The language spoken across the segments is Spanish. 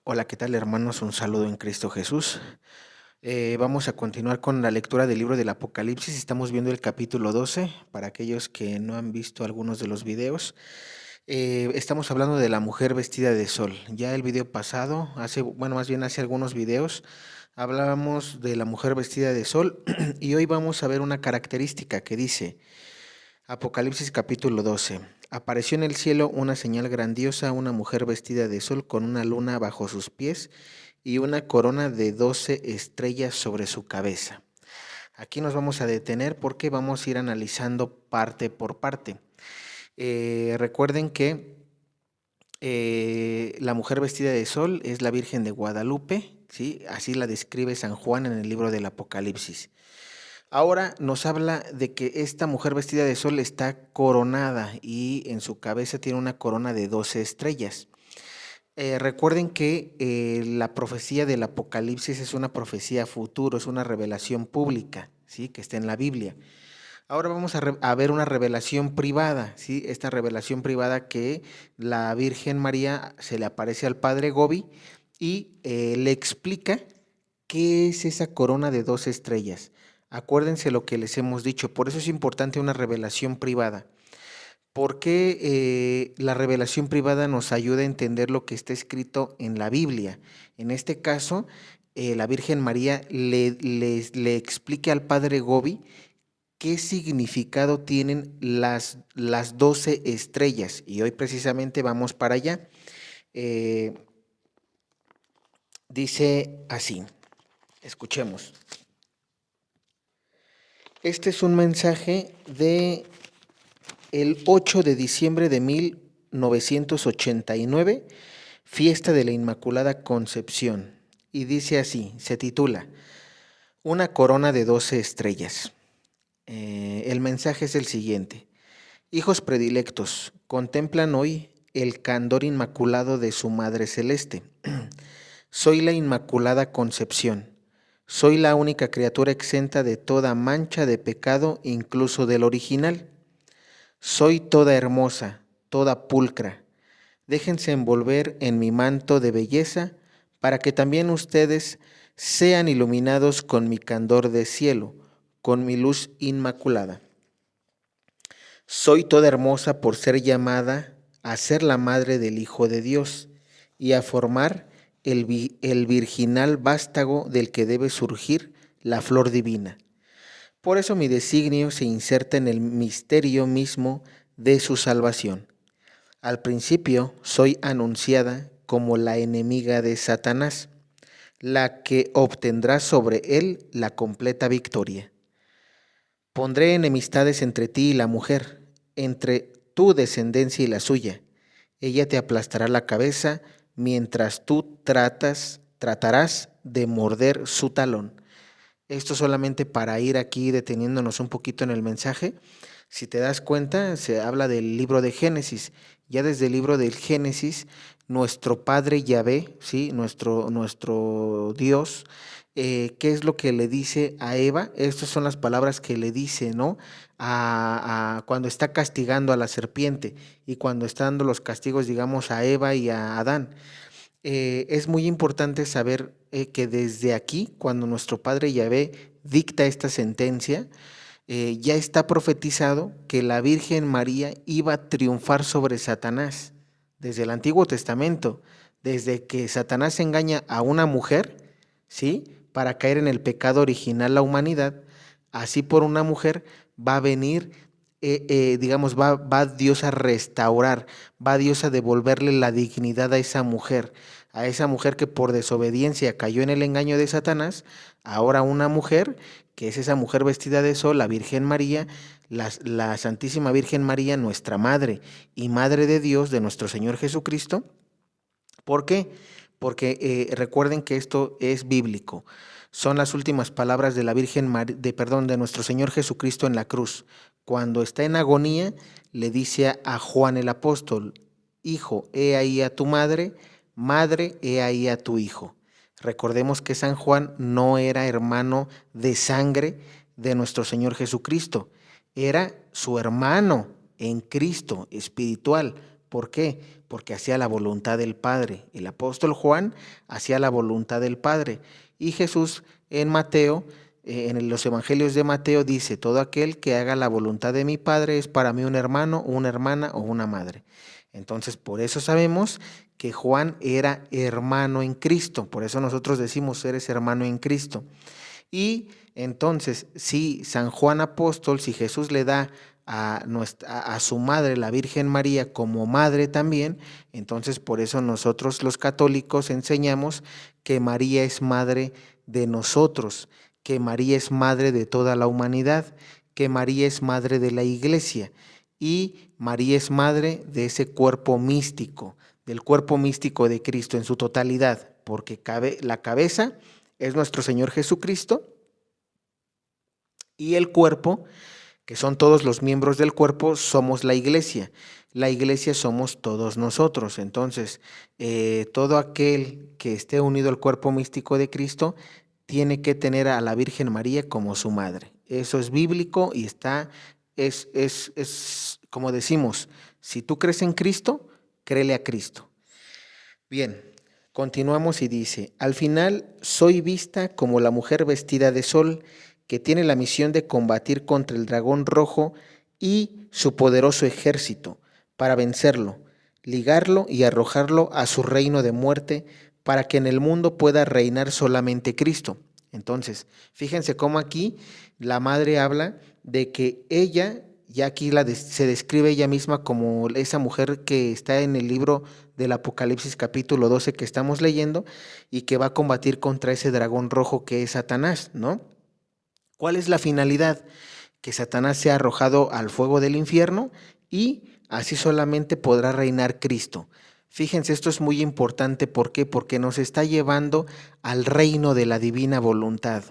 Hola, ¿qué tal hermanos? Un saludo en Cristo Jesús. Vamos a continuar con la lectura del libro del Apocalipsis. Estamos viendo el capítulo 12, para aquellos que no han visto algunos de los videos. Estamos hablando de la mujer vestida de sol. Ya el video pasado, más bien hace algunos videos, hablábamos de la mujer vestida de sol y hoy vamos a ver una característica que dice Apocalipsis capítulo 12. Apareció en el cielo una señal grandiosa, una mujer vestida de sol con una luna bajo sus pies y una corona de 12 estrellas sobre su cabeza. Aquí nos vamos a detener porque vamos a ir analizando parte por parte. Recuerden que la mujer vestida de sol es la Virgen de Guadalupe, ¿sí? Así la describe San Juan en el libro del Apocalipsis. Ahora nos habla de que esta mujer vestida de sol está coronada y en su cabeza tiene una corona de 12 estrellas. Recuerden que la profecía del Apocalipsis es una profecía futuro, es una revelación pública, ¿sí? Que está en la Biblia. Ahora vamos a ver una revelación privada, ¿sí? Esta revelación privada que la Virgen María se le aparece al Padre Gobi y le explica qué es esa corona de 12 estrellas. Acuérdense lo que les hemos dicho, por eso es importante una revelación privada. Porque la revelación privada nos ayuda a entender lo que está escrito en la Biblia. En este caso, la Virgen María le explica al Padre Gobi qué significado tienen las 12 estrellas. Y hoy precisamente vamos para allá. Dice así, escuchemos. Este es un mensaje de el 8 de diciembre de 1989, fiesta de la Inmaculada Concepción. Y dice así, se titula, Una corona de 12 estrellas. El mensaje es el siguiente. Hijos predilectos, contemplan hoy el candor inmaculado de su Madre Celeste. Soy la Inmaculada Concepción. Soy la única criatura exenta de toda mancha de pecado, incluso del original. Soy toda hermosa, toda pulcra. Déjense envolver en mi manto de belleza para que también ustedes sean iluminados con mi candor de cielo, con mi luz inmaculada. Soy toda hermosa por ser llamada a ser la madre del Hijo de Dios y a formar el virginal vástago del que debe surgir la flor divina. Por eso mi designio se inserta en el misterio mismo de su salvación. Al principio soy anunciada como la enemiga de Satanás, la que obtendrá sobre él la completa victoria. Pondré enemistades entre ti y la mujer, entre tu descendencia y la suya. Ella te aplastará la cabeza mientras tú tratarás de morder su talón. Esto solamente para ir aquí deteniéndonos un poquito en el mensaje. Si te das cuenta, se habla del libro de Génesis. Ya desde el libro del Génesis, nuestro Padre Yahvé, ¿sí? nuestro Dios, ¿qué es lo que le dice a Eva? Estas son las palabras que le dice, ¿no? Cuando está castigando a la serpiente y cuando está dando los castigos, digamos, a Eva y a Adán. Es muy importante saber que desde aquí, cuando nuestro Padre Yahvé dicta esta sentencia, ya está profetizado que la Virgen María iba a triunfar sobre Satanás desde el Antiguo Testamento, desde que Satanás engaña a una mujer, ¿sí? Para caer en el pecado original la humanidad, así por una mujer va a venir, digamos, va Dios a restaurar, va Dios a devolverle la dignidad a esa mujer que por desobediencia cayó en el engaño de Satanás, ahora una mujer que es esa mujer vestida de sol, la Virgen María, la Santísima Virgen María, nuestra Madre y Madre de Dios, de nuestro Señor Jesucristo. ¿Por qué? Porque recuerden que esto es bíblico. Son las últimas palabras de la Virgen de nuestro Señor Jesucristo en la cruz. Cuando está en agonía, le dice a Juan el apóstol, Hijo, he ahí a tu madre, madre, he ahí a tu hijo. Recordemos que San Juan no era hermano de sangre de nuestro Señor Jesucristo, era su hermano en Cristo espiritual. ¿Por qué? Porque hacía la voluntad del Padre. El apóstol Juan hacía la voluntad del Padre. Y Jesús en Mateo, en los evangelios de Mateo dice, todo aquel que haga la voluntad de mi Padre es para mí un hermano, una hermana o una madre. Entonces, por eso sabemos que Juan era hermano en Cristo. Por eso nosotros decimos, eres hermano en Cristo. Y entonces, si San Juan Apóstol, si Jesús le da a su madre, la Virgen María, como madre también, entonces por eso nosotros los católicos enseñamos que María es madre de nosotros, que María es madre de toda la humanidad, que María es madre de la Iglesia y María es madre de ese cuerpo místico, del cuerpo místico de Cristo en su totalidad, porque la cabeza es nuestro Señor Jesucristo y el cuerpo, que son todos los miembros del cuerpo, somos la iglesia. La iglesia somos todos nosotros. Entonces, todo aquel que esté unido al cuerpo místico de Cristo tiene que tener a la Virgen María como su madre. Eso es bíblico y es como decimos, si tú crees en Cristo, créele a Cristo. Bien, continuamos y dice, al final soy vista como la mujer vestida de sol que tiene la misión de combatir contra el dragón rojo y su poderoso ejército para vencerlo, ligarlo y arrojarlo a su reino de muerte para que en el mundo pueda reinar solamente Cristo. Entonces, fíjense cómo aquí la madre habla de que ella, ya aquí se describe ella misma como esa mujer que está en el libro del Apocalipsis capítulo 12 que estamos leyendo y que va a combatir contra ese dragón rojo que es Satanás, ¿no? ¿Cuál es la finalidad? Que Satanás sea arrojado al fuego del infierno y así solamente podrá reinar Cristo. Fíjense, esto es muy importante. ¿Por qué? Porque nos está llevando al reino de la divina voluntad.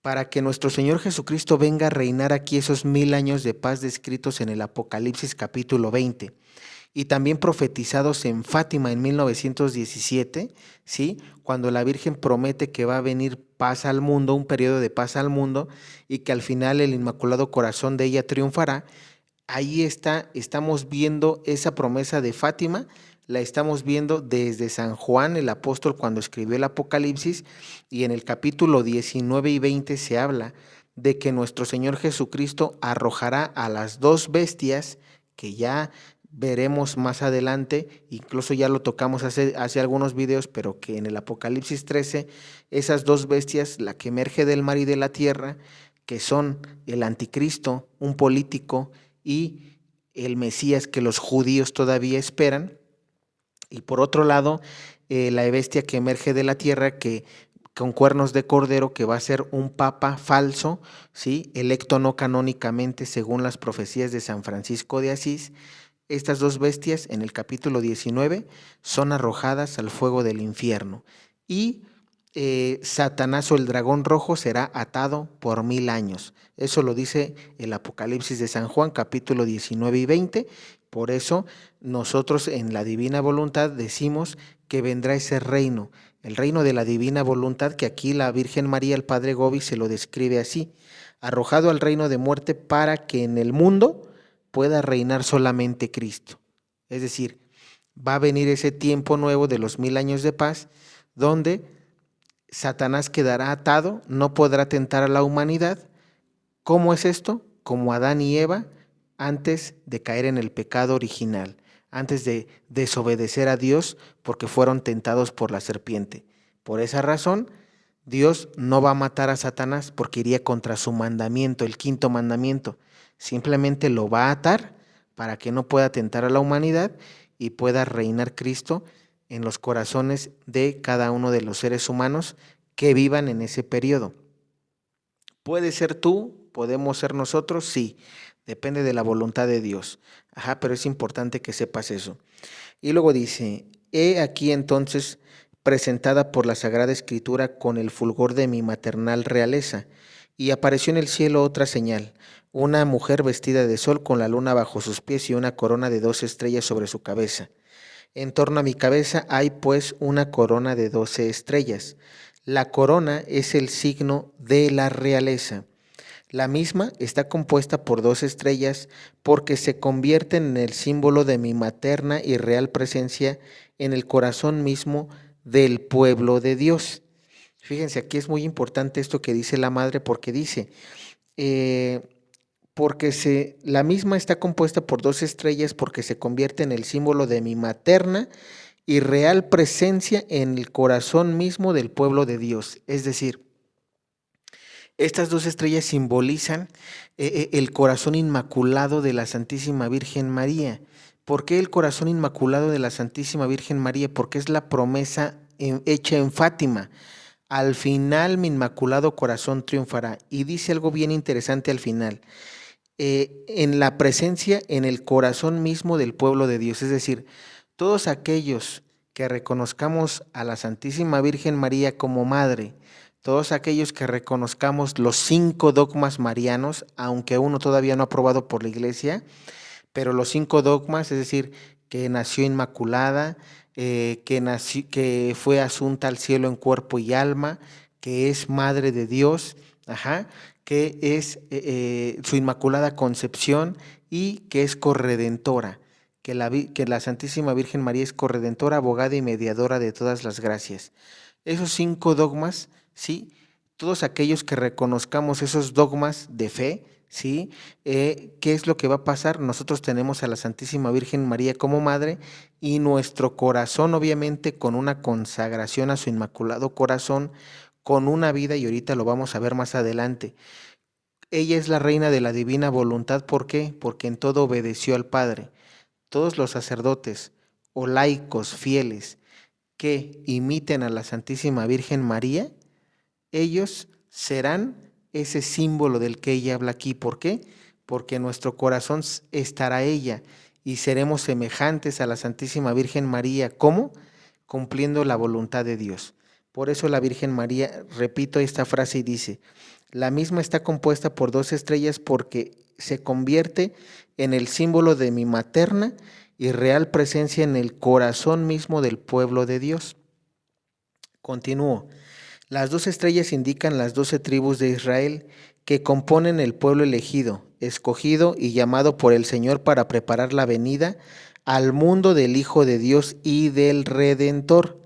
Para que nuestro Señor Jesucristo venga a reinar aquí esos 1000 años de paz descritos en el Apocalipsis capítulo 20 y también profetizados en Fátima en 1917, ¿sí? Cuando la Virgen promete que va a venir paz al mundo, un periodo de paz al mundo, y que al final el Inmaculado Corazón de ella triunfará. Ahí estamos viendo esa promesa de Fátima, la estamos viendo desde San Juan el apóstol cuando escribió el Apocalipsis, y en el capítulo 19 y 20 se habla de que nuestro Señor Jesucristo arrojará a las dos bestias que ya veremos más adelante, incluso ya lo tocamos hace algunos videos, pero que en el Apocalipsis 13, esas dos bestias, la que emerge del mar y de la tierra, que son el anticristo, un político, y el Mesías que los judíos todavía esperan, y por otro lado, la bestia que emerge de la tierra, que con cuernos de cordero, que va a ser un papa falso, ¿sí? Electo no canónicamente según las profecías de San Francisco de Asís. Estas dos bestias en el capítulo 19 son arrojadas al fuego del infierno y Satanás o el dragón rojo será atado por 1000 años. Eso lo dice el Apocalipsis de San Juan, capítulo 19 y 20. Por eso nosotros en la divina voluntad decimos que vendrá ese reino, el reino de la divina voluntad, que aquí la Virgen María, el Padre Gobi, se lo describe así: arrojado al reino de muerte para que en el mundo pueda reinar solamente Cristo. Es decir, va a venir ese tiempo nuevo de los 1000 años de paz, donde Satanás quedará atado, no podrá tentar a la humanidad. ¿Cómo es esto? Como Adán y Eva antes de caer en el pecado original, antes de desobedecer a Dios porque fueron tentados por la serpiente. Por esa razón, Dios no va a matar a Satanás porque iría contra su mandamiento, el quinto mandamiento. Simplemente lo va a atar para que no pueda tentar a la humanidad y pueda reinar Cristo en los corazones de cada uno de los seres humanos que vivan en ese periodo. ¿Puede ser tú? ¿Podemos ser nosotros? Sí, depende de la voluntad de Dios. Pero es importante que sepas eso. Y luego dice, he aquí entonces presentada por la Sagrada Escritura con el fulgor de mi maternal realeza, y apareció en el cielo otra señal, una mujer vestida de sol con la luna bajo sus pies y una corona de 12 estrellas sobre su cabeza. En torno a mi cabeza hay pues una corona de 12 estrellas. La corona es el signo de la realeza. La misma está compuesta por 2 estrellas porque se convierten en el símbolo de mi materna y real presencia en el corazón mismo del pueblo de Dios. Fíjense, aquí es muy importante esto que dice la madre porque dice, eh, la misma está compuesta por 2 estrellas porque se convierte en el símbolo de mi materna y real presencia en el corazón mismo del pueblo de Dios. Es decir, estas 2 estrellas simbolizan el corazón inmaculado de la Santísima Virgen María. ¿Por qué el corazón inmaculado de la Santísima Virgen María? Porque es la promesa hecha en Fátima. Al final mi inmaculado corazón triunfará. Y dice algo bien interesante al final. En la presencia, en el corazón mismo del pueblo de Dios. Es decir, todos aquellos que reconozcamos a la Santísima Virgen María como madre, todos aquellos que reconozcamos los 5 dogmas marianos, aunque uno todavía no aprobado por la Iglesia, pero los 5 dogmas, es decir, que nació inmaculada, que fue asunta al cielo en cuerpo y alma, que es madre de Dios, que es su inmaculada concepción y que es corredentora, que la Santísima Virgen María es corredentora, abogada y mediadora de todas las gracias. Esos 5 dogmas, ¿sí? Todos aquellos que reconozcamos esos dogmas de fe, ¿sí? ¿Qué es lo que va a pasar? Nosotros tenemos a la Santísima Virgen María como madre y nuestro corazón, obviamente, con una consagración a su inmaculado corazón, con una vida, y ahorita lo vamos a ver más adelante. Ella es la reina de la divina voluntad. ¿Por qué? Porque en todo obedeció al Padre. Todos los sacerdotes o laicos fieles que imiten a la Santísima Virgen María, ellos serán ese símbolo del que ella habla aquí. ¿Por qué? Porque en nuestro corazón estará ella y seremos semejantes a la Santísima Virgen María. ¿Cómo? Cumpliendo la voluntad de Dios. Por eso la Virgen María, repito esta frase y dice, la misma está compuesta por 2 estrellas porque se convierte en el símbolo de mi materna y real presencia en el corazón mismo del pueblo de Dios. Continúo. Las 2 estrellas indican las 12 tribus de Israel que componen el pueblo elegido, escogido y llamado por el Señor para preparar la venida al mundo del Hijo de Dios y del Redentor.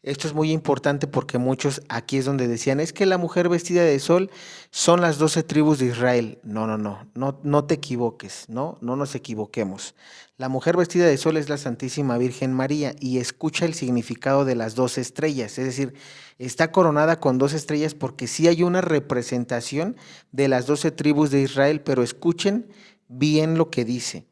Esto es muy importante porque muchos aquí es donde decían, es que la mujer vestida de sol son las 12 tribus de Israel. No te equivoques, no nos equivoquemos. La mujer vestida de sol es la Santísima Virgen María y escucha el significado de las 2 estrellas, es decir, está coronada con 2 estrellas porque sí hay una representación de las 12 tribus de Israel, pero escuchen bien lo que dice.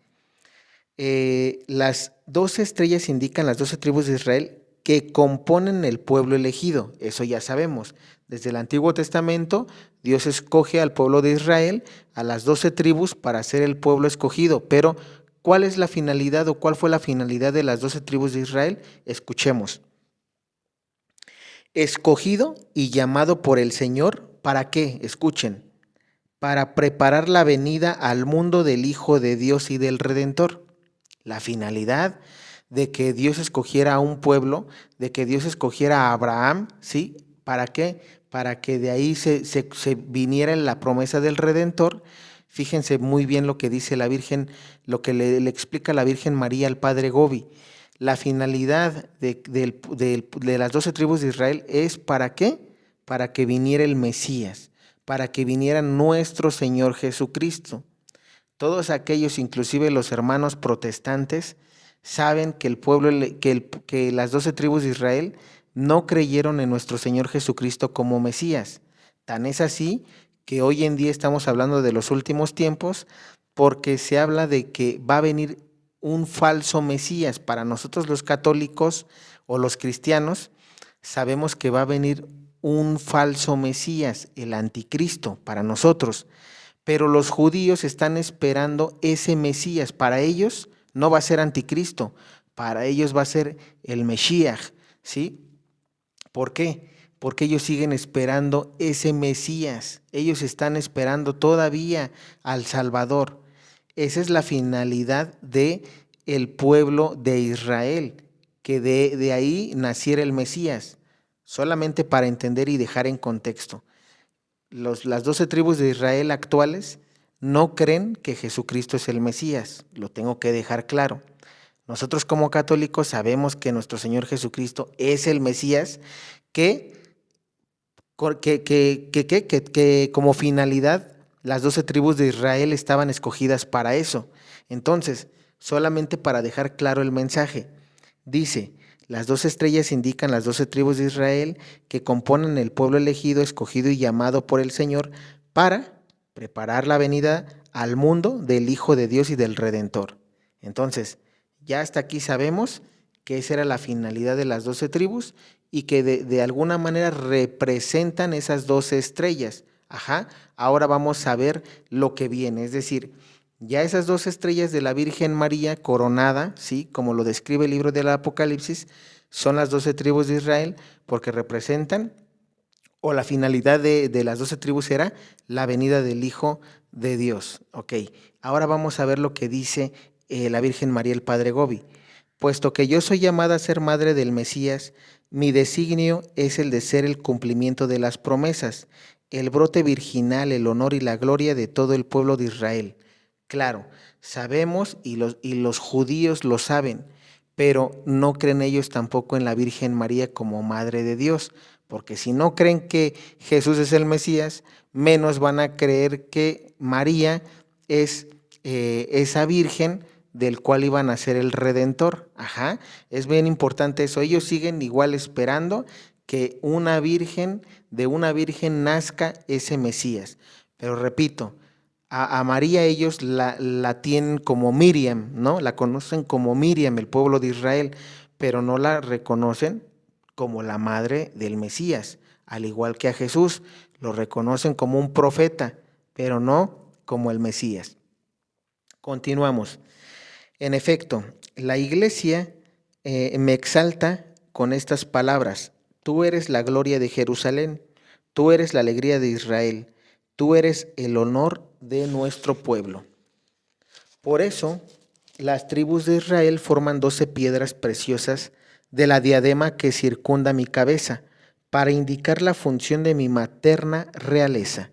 Las 12 estrellas indican las 12 tribus de Israel que componen el pueblo elegido. Eso ya sabemos. Desde el Antiguo Testamento, Dios escoge al pueblo de Israel, a las 12 tribus, para ser el pueblo escogido. Pero, ¿cuál es la finalidad o cuál fue la finalidad de las 12 tribus de Israel? Escuchemos. Escogido y llamado por el Señor, ¿para qué? Escuchen. Para preparar la venida al mundo del Hijo de Dios y del Redentor. La finalidad de que Dios escogiera a un pueblo, de que Dios escogiera a Abraham, ¿sí? ¿Para qué? Para que de ahí se viniera la promesa del Redentor. Fíjense muy bien lo que dice la Virgen, lo que le explica la Virgen María al Padre Gobi. La finalidad de las 12 tribus de Israel es ¿para qué? Para que viniera el Mesías, para que viniera nuestro Señor Jesucristo. Todos aquellos, inclusive los hermanos protestantes, saben que que las 12 tribus de Israel no creyeron en nuestro Señor Jesucristo como Mesías. Tan es así que hoy en día estamos hablando de los últimos tiempos porque se habla de que va a venir un falso Mesías. Para nosotros los católicos o los cristianos sabemos que va a venir un falso Mesías, el anticristo, para nosotros. Pero los judíos están esperando ese Mesías. Para ellos no va a ser anticristo, para ellos va a ser el Mesías, ¿sí? ¿Por qué? Porque ellos siguen esperando ese Mesías. Ellos están esperando todavía al Salvador. Esa es la finalidad de el pueblo de Israel, que de ahí naciera el Mesías. Solamente para entender y dejar en contexto. las 12 tribus de Israel actuales no creen que Jesucristo es el Mesías. Lo tengo que dejar claro. Nosotros como católicos sabemos que nuestro Señor Jesucristo es el Mesías que como finalidad las 12 tribus de Israel estaban escogidas para eso. Entonces, solamente para dejar claro el mensaje, dice, las 12 estrellas indican las 12 tribus de Israel que componen el pueblo elegido, escogido y llamado por el Señor para preparar la venida al mundo del Hijo de Dios y del Redentor. Entonces, ya hasta aquí sabemos que esa era la finalidad de las 12 tribus y que de alguna manera representan esas 12 estrellas. Ajá, ahora vamos a ver lo que viene, es decir, ya esas 12 estrellas de la Virgen María coronada, ¿sí? Como lo describe el libro del Apocalipsis, son las 12 tribus de Israel porque representan, o la finalidad de las 12 tribus era la venida del Hijo de Dios. Ok, ahora vamos a ver lo que dice la Virgen María el Padre Gobi. Puesto que yo soy llamada a ser madre del Mesías, mi designio es el de ser el cumplimiento de las promesas, el brote virginal, el honor y la gloria de todo el pueblo de Israel. Claro, sabemos y los judíos lo saben, pero no creen ellos tampoco en la Virgen María como Madre de Dios, porque si no creen que Jesús es el Mesías, menos van a creer que María es esa Virgen del cual iban a ser el Redentor. Ajá, es bien importante eso. Ellos siguen igual esperando que de una virgen nazca ese Mesías. Pero repito, a María ellos la tienen como Miriam, ¿no? La conocen como Miriam, el pueblo de Israel, pero no la reconocen como la madre del Mesías. Al igual que a Jesús, lo reconocen como un profeta, pero no como el Mesías. Continuamos. En efecto, la iglesia me exalta con estas palabras. Tú eres la gloria de Jerusalén, tú eres la alegría de Israel, tú eres el honor de nuestro pueblo. Por eso, las tribus de Israel forman 12 piedras preciosas de la diadema que circunda mi cabeza, para indicar la función de mi materna realeza.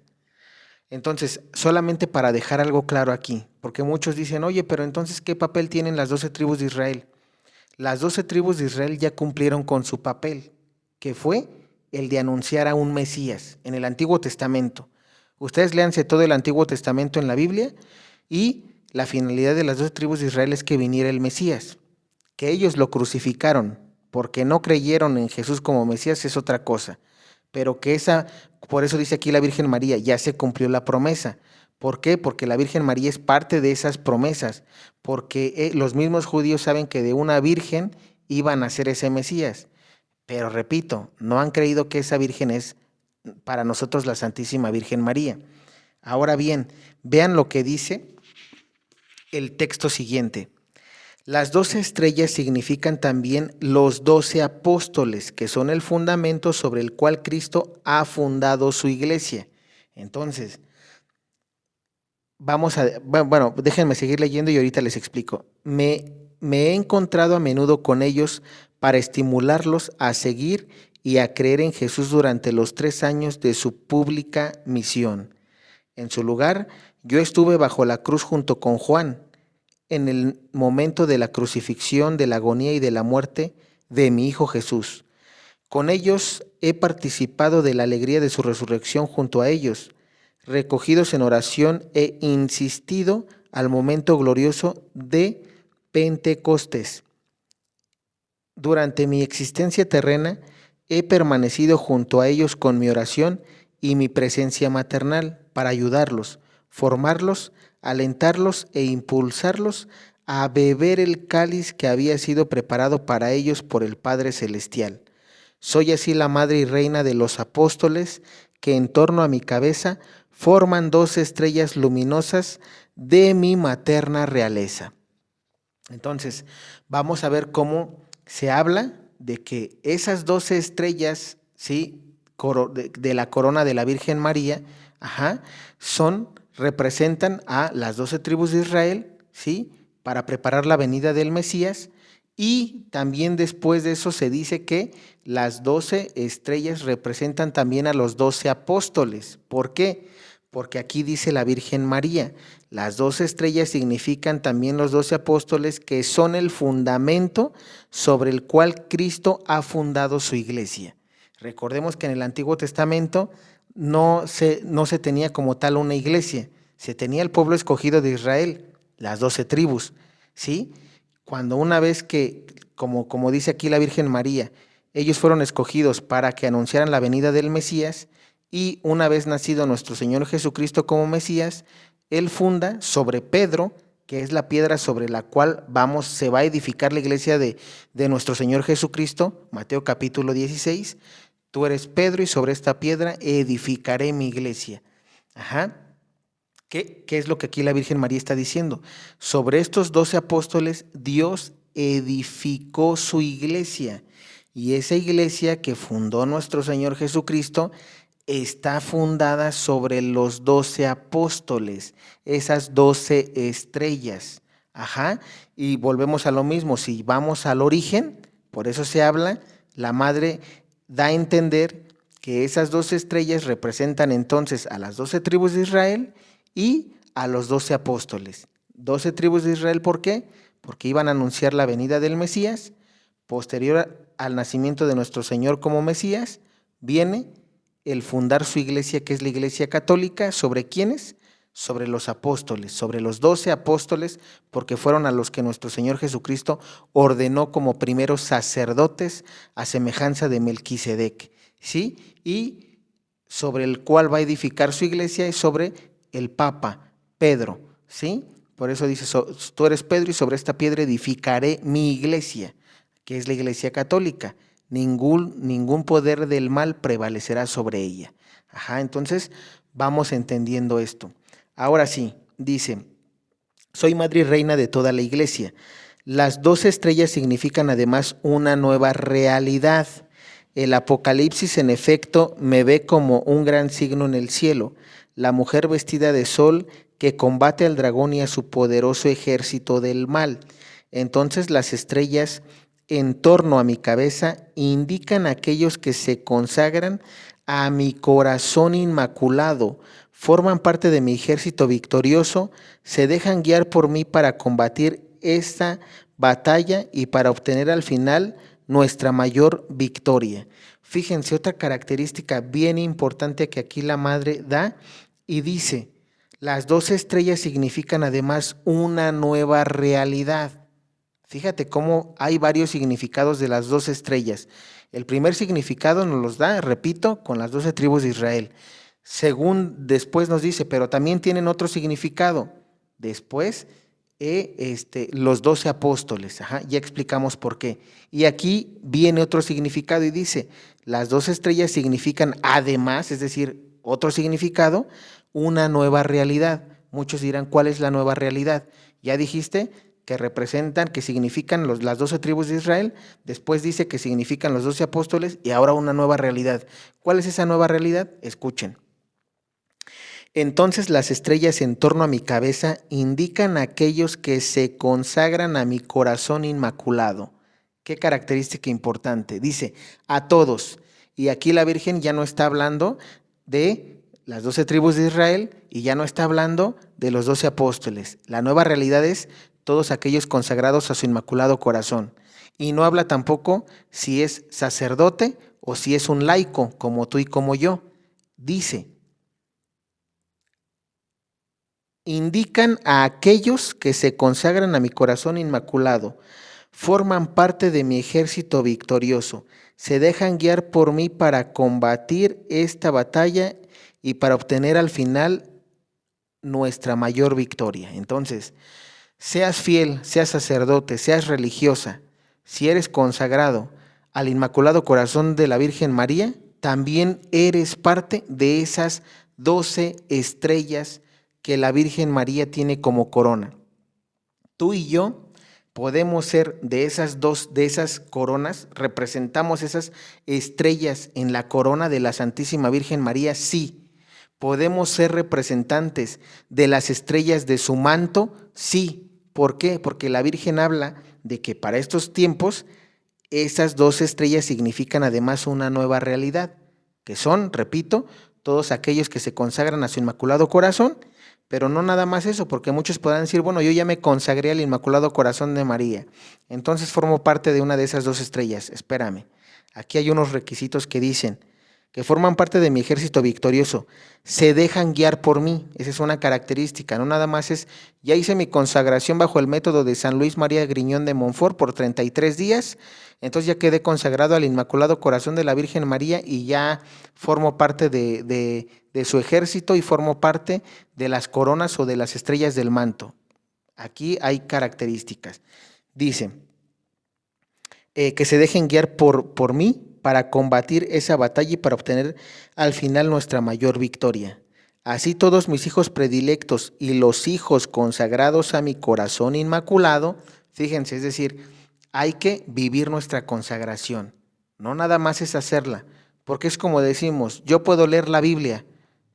Entonces, solamente para dejar algo claro aquí, porque muchos dicen, oye, pero entonces, ¿qué papel tienen las 12 tribus de Israel? Las 12 tribus de Israel ya cumplieron con su papel, que fue el de anunciar a un Mesías en el Antiguo Testamento. Ustedes léanse todo el Antiguo Testamento en la Biblia y la finalidad de las 12 tribus de Israel es que viniera el Mesías. Que ellos lo crucificaron porque no creyeron en Jesús como Mesías es otra cosa, pero que por eso dice aquí la Virgen María, ya se cumplió la promesa. ¿Por qué? Porque la Virgen María es parte de esas promesas, porque los mismos judíos saben que de una virgen iban a ser ese Mesías. Pero repito, no han creído que esa virgen es para nosotros la Santísima Virgen María. Ahora bien, vean lo que dice el texto siguiente. Las 12 estrellas significan también los 12 apóstoles, que son el fundamento sobre el cual Cristo ha fundado su iglesia. Entonces, déjenme seguir leyendo y ahorita les explico. Me he encontrado a menudo con ellos para estimularlos a seguir y a creer en Jesús durante los 3 años de su pública misión. En su lugar, yo estuve bajo la cruz junto con Juan, en el momento de la crucifixión, de la agonía y de la muerte de mi Hijo Jesús. Con ellos he participado de la alegría de su resurrección junto a ellos, recogidos en oración e insistido al momento glorioso de Pentecostés. Durante mi existencia terrena he permanecido junto a ellos con mi oración y mi presencia maternal para ayudarlos, formarlos, alentarlos e impulsarlos a beber el cáliz que había sido preparado para ellos por el Padre Celestial. Soy así la madre y reina de los apóstoles que en torno a mi cabeza forman 12 estrellas luminosas de mi materna realeza. Entonces, vamos a ver cómo se habla de que esas 12 estrellas, ¿sí? de la corona de la Virgen María, representan a las 12 tribus de Israel, ¿sí? Para preparar la venida del Mesías, Y también después de eso se dice que las 12 estrellas representan también a los 12 apóstoles. ¿Por qué? Porque aquí dice la Virgen María, las 12 estrellas significan también los 12 apóstoles, que son el fundamento sobre el cual Cristo ha fundado su iglesia. Recordemos que en el Antiguo Testamento no se tenía como tal una iglesia, se tenía el pueblo escogido de Israel, las 12 tribus, ¿sí? Cuando una vez que, como dice aquí la Virgen María, ellos fueron escogidos para que anunciaran la venida del Mesías, y una vez nacido nuestro Señor Jesucristo como Mesías, Él funda sobre Pedro, que es la piedra sobre la cual se va a edificar la iglesia de nuestro Señor Jesucristo, Mateo capítulo 16, tú eres Pedro y sobre esta piedra edificaré mi iglesia. Ajá. ¿Qué es lo que aquí la Virgen María está diciendo? Sobre estos 12 apóstoles, Dios edificó su iglesia, y esa iglesia que fundó nuestro Señor Jesucristo está fundada sobre los 12 apóstoles, esas 12 estrellas. Ajá. Y volvemos a lo mismo, si vamos al origen, por eso se habla, la madre da a entender que esas 12 estrellas representan entonces a las 12 tribus de Israel y a los 12 apóstoles. 12 tribus de Israel, ¿por qué? Porque iban a anunciar la venida del Mesías. Posterior al nacimiento de nuestro Señor como Mesías, viene el fundar su iglesia, que es la iglesia católica. ¿Sobre quiénes? Sobre los apóstoles, sobre los 12 apóstoles, porque fueron a los que nuestro Señor Jesucristo ordenó como primeros sacerdotes a semejanza de Melquisedec, ¿sí? Y sobre el cual va a edificar su iglesia es sobre el Papa Pedro, ¿sí? Por eso dice, tú eres Pedro y sobre esta piedra edificaré mi iglesia, que es la iglesia católica. Ningún poder del mal prevalecerá sobre ella. Ajá, entonces vamos entendiendo esto. Ahora sí, dice, soy madre y reina de toda la iglesia. Las 12 estrellas significan además una nueva realidad. El Apocalipsis, en efecto, me ve como un gran signo en el cielo, la mujer vestida de sol que combate al dragón y a su poderoso ejército del mal. Entonces las estrellas en torno a mi cabeza indican a aquellos que se consagran a mi corazón inmaculado, forman parte de mi ejército victorioso, se dejan guiar por mí para combatir esta batalla y para obtener al final nuestra mayor victoria. Fíjense, otra característica bien importante que aquí la madre da y dice, las 12 estrellas significan además una nueva realidad. Fíjate cómo hay varios significados de las 12 estrellas. El primer significado nos los da, repito, con las 12 tribus de Israel. Según después nos dice, pero también tienen otro significado. Después, los 12 apóstoles. Ajá, ya explicamos por qué. Y aquí viene otro significado y dice, las 12 estrellas significan además, es decir, otro significado, una nueva realidad. Muchos dirán, ¿cuál es la nueva realidad? Ya dijiste que representan, que significan las 12 tribus de Israel, después dice que significan los 12 apóstoles y ahora una nueva realidad. ¿Cuál es esa nueva realidad? Escuchen. Entonces las estrellas en torno a mi cabeza indican a aquellos que se consagran a mi corazón inmaculado. Qué característica importante. Dice, a todos. Y aquí la Virgen ya no está hablando de las 12 tribus de Israel y ya no está hablando de los 12 apóstoles. La nueva realidad es todos aquellos consagrados a su inmaculado corazón. Y no habla tampoco si es sacerdote o si es un laico, como tú y como yo. Dice, indican a aquellos que se consagran a mi corazón inmaculado, forman parte de mi ejército victorioso, se dejan guiar por mí para combatir esta batalla y para obtener al final nuestra mayor victoria. Entonces, seas fiel, seas sacerdote, seas religiosa, si eres consagrado al Inmaculado Corazón de la Virgen María, también eres parte de esas 12 estrellas que la Virgen María tiene como corona. Tú y yo podemos ser de esas coronas, representamos esas estrellas en la corona de la Santísima Virgen María, sí. ¿Podemos ser representantes de las estrellas de su manto? Sí. ¿Por qué? Porque la Virgen habla de que para estos tiempos esas dos estrellas significan además una nueva realidad, que son, repito, todos aquellos que se consagran a su Inmaculado Corazón, pero no nada más eso, porque muchos podrán decir, bueno, yo ya me consagré al Inmaculado Corazón de María, entonces formo parte de una de esas dos estrellas. Espérame, aquí hay unos requisitos que dicen que forman parte de mi ejército victorioso, se dejan guiar por mí, esa es una característica, no nada más es, ya hice mi consagración bajo el método de San Luis María Griñón de Montfort por 33 días, entonces ya quedé consagrado al Inmaculado Corazón de la Virgen María y ya formo parte de su ejército y formo parte de las coronas o de las estrellas del manto. Aquí hay características. Dice, que se dejen guiar por mí para combatir esa batalla y para obtener al final nuestra mayor victoria. Así todos mis hijos predilectos y los hijos consagrados a mi corazón inmaculado, fíjense, es decir, hay que vivir nuestra consagración, no nada más es hacerla, porque es como decimos, yo puedo leer la Biblia,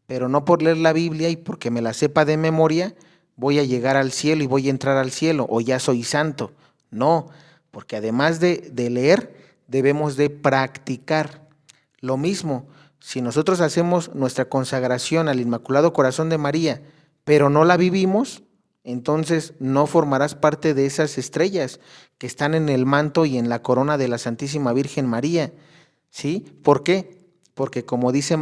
pero no por leer la Biblia y porque me la sepa de memoria, voy a llegar al cielo y voy a entrar al cielo, o ya soy santo. No, porque además de leer, debemos de practicar. Lo mismo, si nosotros hacemos nuestra consagración al Inmaculado Corazón de María, pero no la vivimos, entonces no formarás parte de esas estrellas que están en el manto y en la corona de la Santísima Virgen María. ¿Sí? ¿Por qué? Porque como dice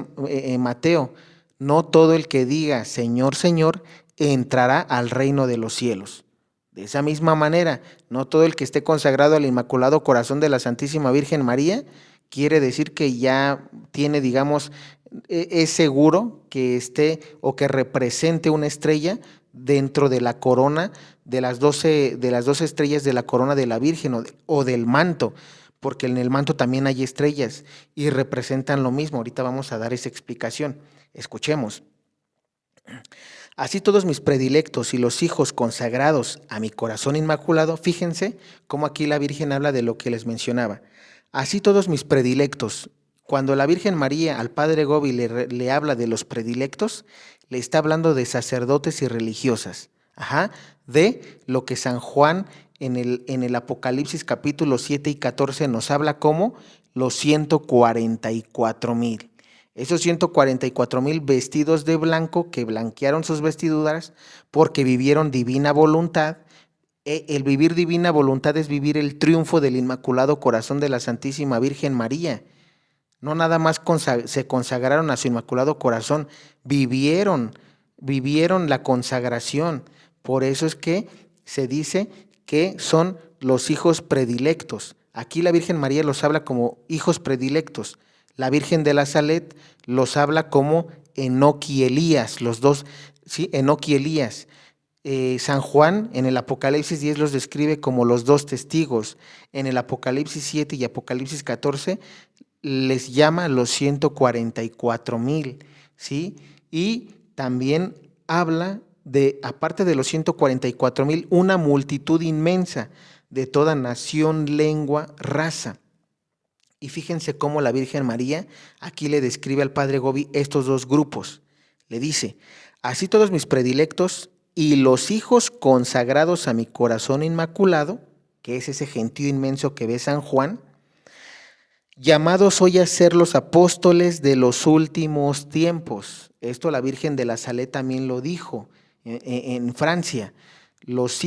Mateo, no todo el que diga Señor, Señor, entrará al reino de los cielos. De esa misma manera, no todo el que esté consagrado al Inmaculado Corazón de la Santísima Virgen María quiere decir que ya tiene, digamos, es seguro que esté o que represente una estrella dentro de la corona de las 12 estrellas de la corona de la Virgen o del manto, porque en el manto también hay estrellas y representan lo mismo. Ahorita vamos a dar esa explicación. Escuchemos. Así todos mis predilectos y los hijos consagrados a mi corazón inmaculado, fíjense cómo aquí la Virgen habla de lo que les mencionaba. Así todos mis predilectos, cuando la Virgen María al Padre Gobi le habla de los predilectos, le está hablando de sacerdotes y religiosas, de lo que San Juan en el Apocalipsis capítulo 7 y 14 nos habla como los 144,000. Esos 144,000 vestidos de blanco que blanquearon sus vestiduras porque vivieron divina voluntad. El vivir divina voluntad es vivir el triunfo del Inmaculado Corazón de la Santísima Virgen María. No nada más se consagraron a su Inmaculado Corazón, vivieron la consagración. Por eso es que se dice que son los hijos predilectos. Aquí la Virgen María los habla como hijos predilectos. La Virgen de la Salet los habla como Enoc y Elías, los dos, ¿sí? Enoc y Elías. San Juan en el Apocalipsis 10 los describe como los dos testigos. En el Apocalipsis 7 y Apocalipsis 14 les llama los 144,000, ¿sí? Y también habla de, aparte de los 144,000, una multitud inmensa de toda nación, lengua, raza. Y fíjense cómo la Virgen María aquí le describe al Padre Gobi estos dos grupos. Le dice, así todos mis predilectos y los hijos consagrados a mi corazón inmaculado, que es ese gentío inmenso que ve San Juan, llamados hoy a ser los apóstoles de los últimos tiempos. Esto la Virgen de la Salet también lo dijo en Francia. Los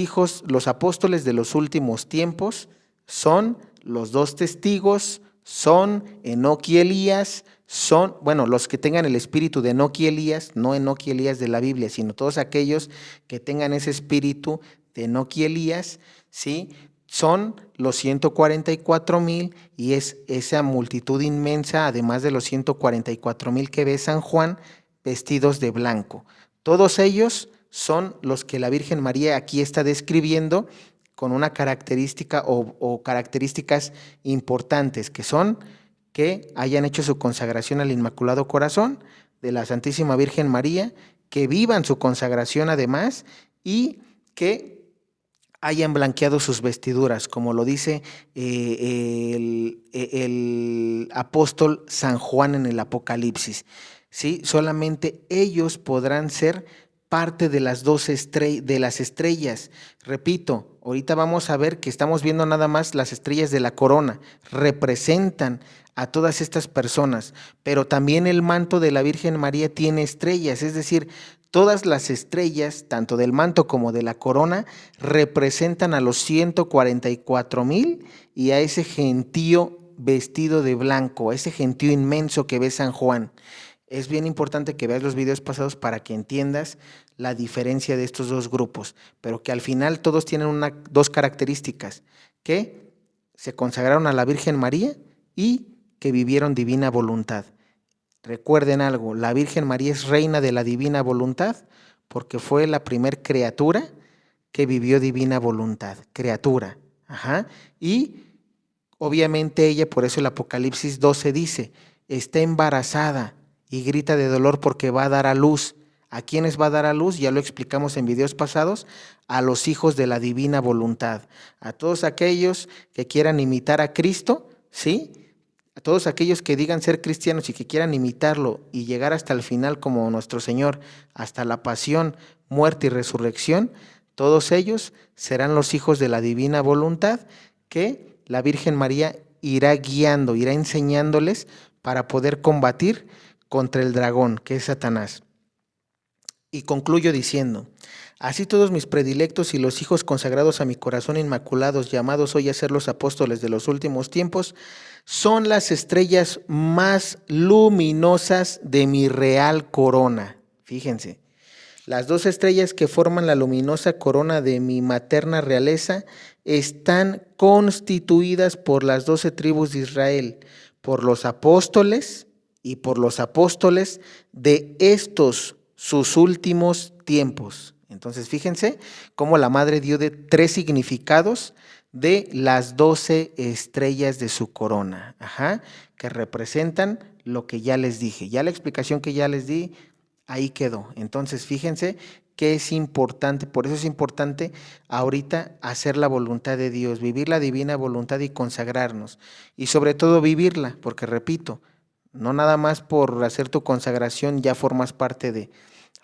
apóstoles de los últimos tiempos son los dos testigos, son Enoc y Elías, son, bueno, los que tengan el espíritu de Enoc y Elías, no Enoc y Elías de la Biblia, sino todos aquellos que tengan ese espíritu de Enoc y Elías, ¿sí? Son los 144,000 y es esa multitud inmensa, además de los 144,000 que ve San Juan, vestidos de blanco. Todos ellos son los que la Virgen María aquí está describiendo con una característica o características importantes, que son que hayan hecho su consagración al Inmaculado Corazón de la Santísima Virgen María, que vivan su consagración además y que hayan blanqueado sus vestiduras, como lo dice el apóstol San Juan en el Apocalipsis. ¿Sí? Solamente ellos podrán ser parte de las de las estrellas. Repito, ahorita vamos a ver que estamos viendo nada más las estrellas de la corona, representan a todas estas personas, pero también el manto de la Virgen María tiene estrellas, es decir, todas las estrellas, tanto del manto como de la corona, representan a los 144,000 y a ese gentío vestido de blanco, a ese gentío inmenso que ve San Juan. Es bien importante que veas los videos pasados para que entiendas la diferencia de estos dos grupos, pero que al final todos tienen dos características, que se consagraron a la Virgen María y que vivieron divina voluntad. Recuerden algo, la Virgen María es reina de la divina voluntad porque fue la primer criatura que vivió divina voluntad, criatura. Y obviamente ella, por eso el Apocalipsis 12 dice, está embarazada y grita de dolor porque va a dar a luz. ¿A quiénes va a dar a luz? Ya lo explicamos en videos pasados, a los hijos de la divina voluntad, a todos aquellos que quieran imitar a Cristo, ¿sí? A todos aquellos que digan ser cristianos y que quieran imitarlo y llegar hasta el final como nuestro Señor, hasta la pasión, muerte y resurrección, todos ellos serán los hijos de la divina voluntad que la Virgen María irá guiando, irá enseñándoles para poder combatir contra el dragón, que es Satanás. Y concluyo diciendo, así todos mis predilectos y los hijos consagrados a mi corazón inmaculados, llamados hoy a ser los apóstoles de los últimos tiempos, son las estrellas más luminosas de mi real corona. Fíjense, las dos estrellas que forman la luminosa corona de mi materna realeza están constituidas por las 12 tribus de Israel, por los apóstoles y por los apóstoles de estos sus últimos tiempos. Entonces, fíjense cómo la madre dio de 3 significados de las 12 estrellas de su corona, que representan lo que ya les dije. Ya la explicación que ya les di, ahí quedó. Entonces, fíjense que es importante, por eso es importante ahorita hacer la voluntad de Dios, vivir la divina voluntad y consagrarnos. Y sobre todo vivirla, porque repito, no nada más por hacer tu consagración ya formas parte de.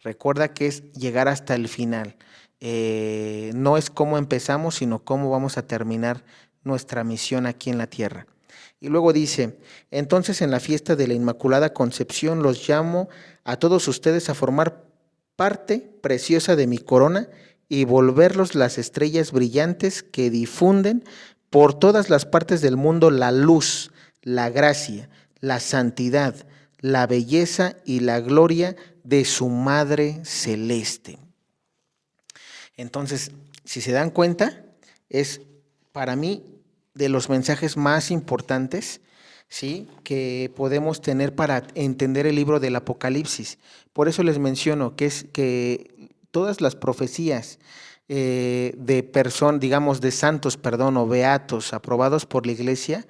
Recuerda que es llegar hasta el final. No es cómo empezamos, sino cómo vamos a terminar nuestra misión aquí en la tierra. Y luego dice, entonces en la fiesta de la Inmaculada Concepción los llamo a todos ustedes a formar parte preciosa de mi corona y volverlos las estrellas brillantes que difunden por todas las partes del mundo la luz, la gracia, la santidad, la belleza y la gloria de su Madre Celeste. Entonces, si se dan cuenta, es para mí de los mensajes más importantes, ¿sí?, que podemos tener para entender el libro del Apocalipsis. Por eso les menciono que es que todas las profecías de personas, digamos de santos, o beatos aprobados por la Iglesia,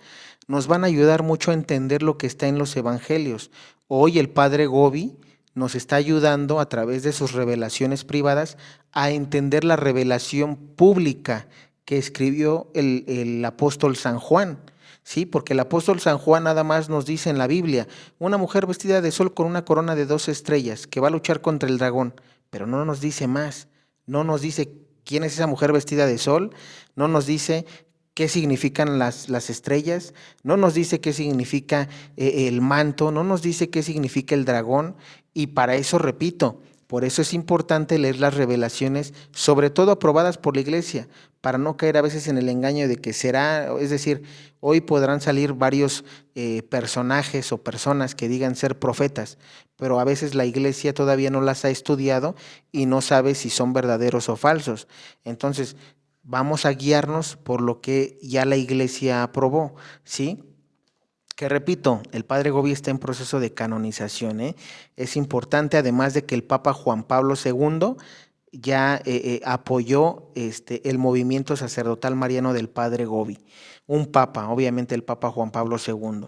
nos van a ayudar mucho a entender lo que está en los evangelios. Hoy el Padre Gobi nos está ayudando a través de sus revelaciones privadas a entender la revelación pública que escribió el apóstol San Juan. Sí, porque el apóstol San Juan nada más nos dice en la Biblia, una mujer vestida de sol con una corona de 12 estrellas que va a luchar contra el dragón, pero no nos dice más, no nos dice quién es esa mujer vestida de sol, no nos dice qué significan las estrellas, no nos dice qué significa el manto, no nos dice qué significa el dragón, y para eso, repito, por eso es importante leer las revelaciones, sobre todo aprobadas por la Iglesia, para no caer a veces en el engaño de que será, es decir, hoy podrán salir varios personajes o personas que digan ser profetas, pero a veces la Iglesia todavía no las ha estudiado y no sabe si son verdaderos o falsos. Entonces, vamos a guiarnos por lo que ya la Iglesia aprobó, ¿sí? Que repito, el Padre Gobi está en proceso de canonización, ¿eh? Es importante, además de que el Papa Juan Pablo II ya apoyó el movimiento sacerdotal mariano del Padre Gobi. Un papa, obviamente el Papa Juan Pablo II.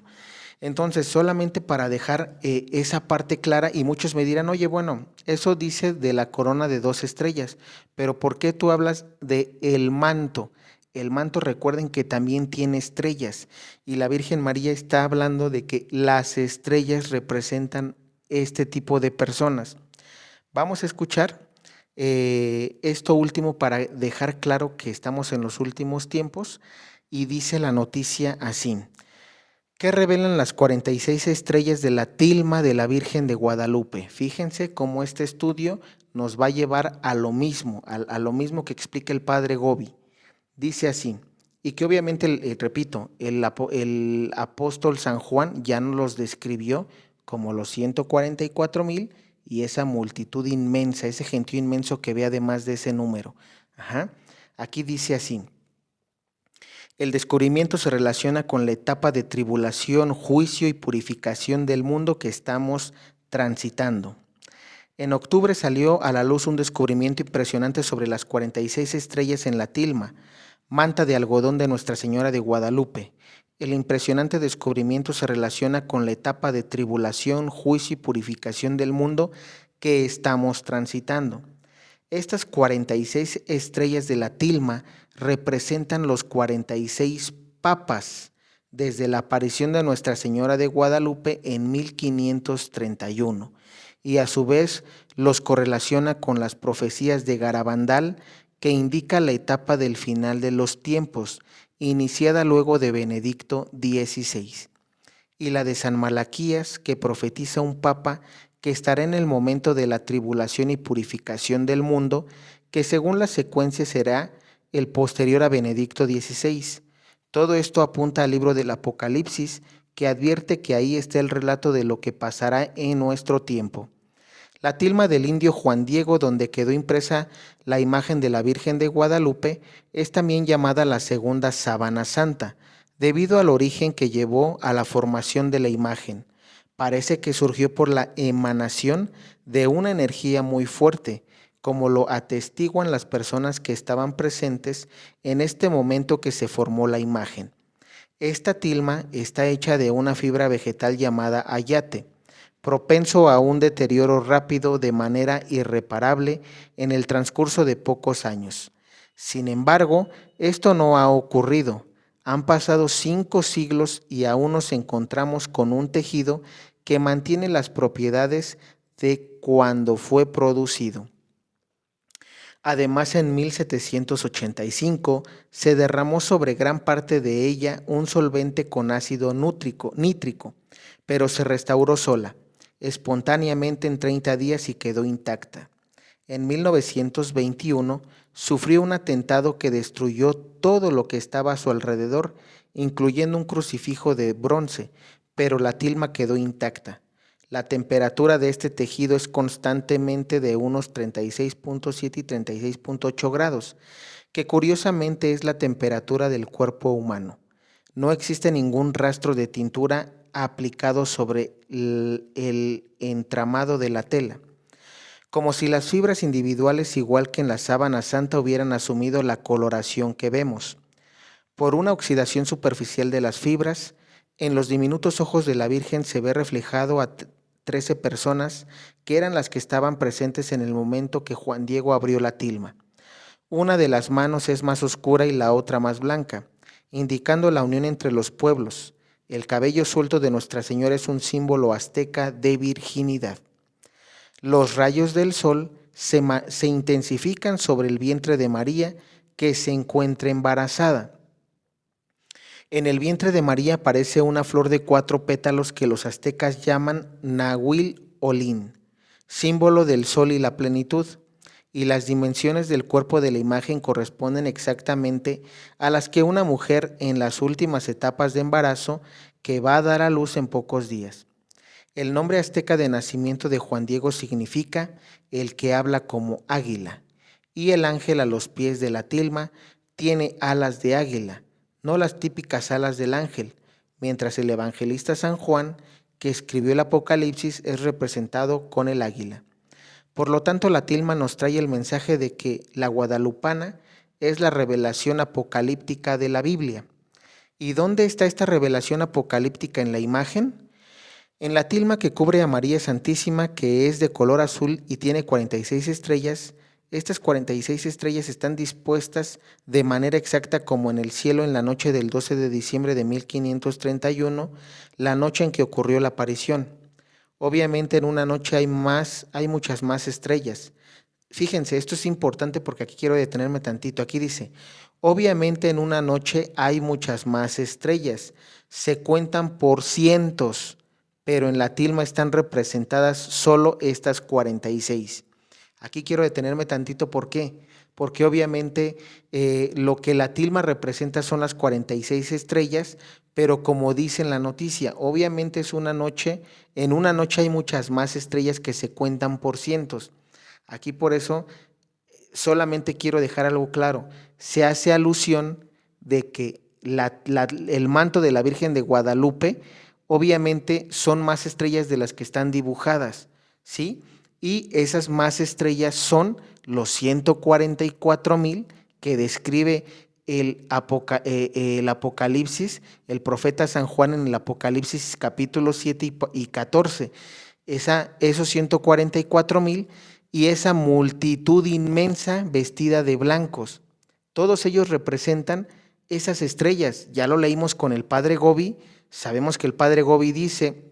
Entonces, solamente para dejar esa parte clara, y muchos me dirán, oye, bueno, eso dice de la corona de 2 estrellas, pero ¿por qué tú hablas de el manto? El manto, recuerden que también tiene estrellas, y la Virgen María está hablando de que las estrellas representan este tipo de personas. Vamos a escuchar, Esto último para dejar claro que estamos en los últimos tiempos, y dice la noticia así: ¿qué revelan las 46 estrellas de la tilma de la Virgen de Guadalupe? Fíjense cómo este estudio nos va a llevar a lo mismo, a lo mismo que explica el padre Gobi. Dice así, y que obviamente, repito, el apóstol San Juan ya nos los describió como los 144,000 y esa multitud inmensa, ese gentío inmenso que ve además de ese número. Ajá. Aquí dice así: el descubrimiento se relaciona con la etapa de tribulación, juicio y purificación del mundo que estamos transitando. En octubre salió a la luz un descubrimiento impresionante sobre las 46 estrellas en la tilma, manta de algodón de Nuestra Señora de Guadalupe. El impresionante descubrimiento se relaciona con la etapa de tribulación, juicio y purificación del mundo que estamos transitando. Estas 46 estrellas de la tilma representan los 46 papas desde la aparición de Nuestra Señora de Guadalupe en 1531, y a su vez los correlaciona con las profecías de Garabandal, que indica la etapa del final de los tiempos, iniciada luego de Benedicto XVI, y la de San Malaquías, que profetiza un papa que estará en el momento de la tribulación y purificación del mundo, que según la secuencia será el posterior a Benedicto XVI. Todo esto apunta al libro del Apocalipsis, que advierte que ahí está el relato de lo que pasará en nuestro tiempo. La tilma del indio Juan Diego, donde quedó impresa la imagen de la Virgen de Guadalupe, es también llamada la segunda sábana santa, debido al origen que llevó a la formación de la imagen. Parece que surgió por la emanación de una energía muy fuerte, como lo atestiguan las personas que estaban presentes en este momento que se formó la imagen. Esta tilma está hecha de una fibra vegetal llamada ayate, propenso a un deterioro rápido de manera irreparable en el transcurso de pocos años. Sin embargo, esto no ha ocurrido. Han pasado 5 siglos y aún nos encontramos con un tejido que mantiene las propiedades de cuando fue producido. Además, en 1785 se derramó sobre gran parte de ella un solvente con ácido nítrico, pero se restauró sola, espontáneamente en 30 días, y quedó intacta. En 1921 sufrió un atentado que destruyó todo lo que estaba a su alrededor, incluyendo un crucifijo de bronce, pero la tilma quedó intacta. La temperatura de este tejido es constantemente de unos 36,7 y 36,8 grados, que curiosamente es la temperatura del cuerpo humano. No existe ningún rastro de tintura aplicado sobre el entramado de la tela, como si las fibras individuales, igual que en la sábana santa, hubieran asumido la coloración que vemos. Por una oxidación superficial de las fibras, en los diminutos ojos de la Virgen se ve reflejado a 13 personas, que eran las que estaban presentes en el momento que Juan Diego abrió la tilma. Una de las manos es más oscura y la otra más blanca, indicando la unión entre los pueblos. El cabello suelto de Nuestra Señora es un símbolo azteca de virginidad. Los rayos del sol se intensifican sobre el vientre de María, que se encuentra embarazada. En el vientre de María aparece una flor de 4 pétalos que los aztecas llaman Nahuil Olín, símbolo del sol y la plenitud, y las dimensiones del cuerpo de la imagen corresponden exactamente a las que una mujer en las últimas etapas de embarazo, que va a dar a luz en pocos días. El nombre azteca de nacimiento de Juan Diego significa el que habla como águila, y el ángel a los pies de la tilma tiene alas de águila, no las típicas alas del ángel, mientras el evangelista San Juan, que escribió el Apocalipsis, es representado con el águila. Por lo tanto, la tilma nos trae el mensaje de que la guadalupana es la revelación apocalíptica de la Biblia. ¿Y dónde está esta revelación apocalíptica en la imagen? En la tilma que cubre a María Santísima, que es de color azul y tiene 46 estrellas, estas 46 estrellas están dispuestas de manera exacta como en el cielo en la noche del 12 de diciembre de 1531, la noche en que ocurrió la aparición. Obviamente en una noche hay muchas más estrellas. Fíjense, esto es importante porque aquí quiero detenerme tantito. Aquí dice, obviamente en una noche hay muchas más estrellas, se cuentan por cientos, pero en la tilma están representadas solo estas 46. Aquí quiero detenerme tantito, ¿por qué? Porque obviamente lo que la tilma representa son las 46 estrellas, pero como dice en la noticia, obviamente es una noche, en una noche hay muchas más estrellas que se cuentan por cientos. Aquí por eso solamente quiero dejar algo claro. Se hace alusión de que el manto de la Virgen de Guadalupe obviamente son más estrellas de las que están dibujadas, ¿sí? Y esas más estrellas son los 144,000 que describe el Apocalipsis, el profeta San Juan en el Apocalipsis capítulo 7 y 14. Esos 144,000 y esa multitud inmensa vestida de blancos. Todos ellos representan esas estrellas. Ya lo leímos con el padre Gobi. Sabemos que el padre Gobi dice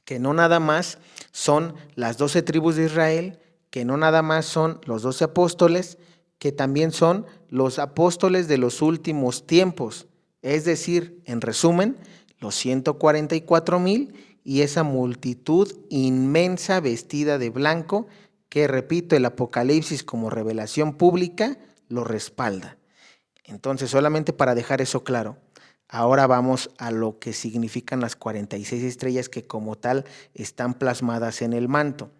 que no nada más son las 12 tribus de Israel, que no nada más son los 12 apóstoles, que también son los apóstoles de los últimos tiempos. Es decir, en resumen, los 144,000 y esa multitud inmensa vestida de blanco que, repito, el Apocalipsis como revelación pública lo respalda. Entonces, solamente para dejar eso claro, ahora vamos a lo que significan las 46 estrellas que como tal están plasmadas en el manto.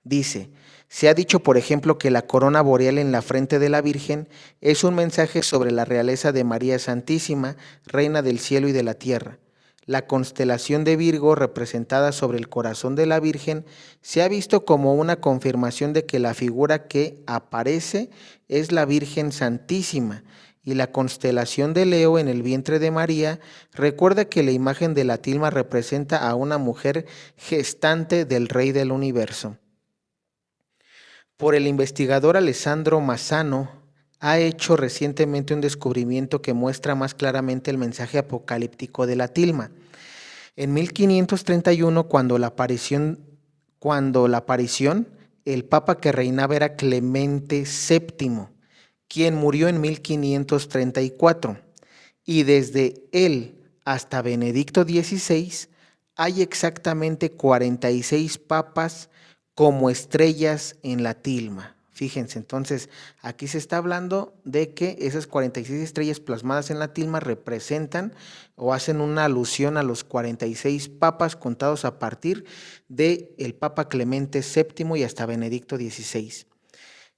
Dice, se ha dicho, por ejemplo, que la corona boreal en la frente de la Virgen es un mensaje sobre la realeza de María Santísima, reina del cielo y de la tierra. La constelación de Virgo, representada sobre el corazón de la Virgen, se ha visto como una confirmación de que la figura que aparece es la Virgen Santísima, y la constelación de Leo en el vientre de María recuerda que la imagen de la tilma representa a una mujer gestante del Rey del Universo. Por el investigador Alessandro Massano, ha hecho recientemente un descubrimiento que muestra más claramente el mensaje apocalíptico de la tilma. En 1531, cuando la aparición, el papa que reinaba era Clemente VII, quien murió en 1534, y desde él hasta Benedicto XVI hay exactamente 46 papas como estrellas en la tilma. Fíjense, entonces aquí se está hablando de que esas 46 estrellas plasmadas en la tilma representan o hacen una alusión a los 46 papas contados a partir del Papa Clemente VII y hasta Benedicto XVI.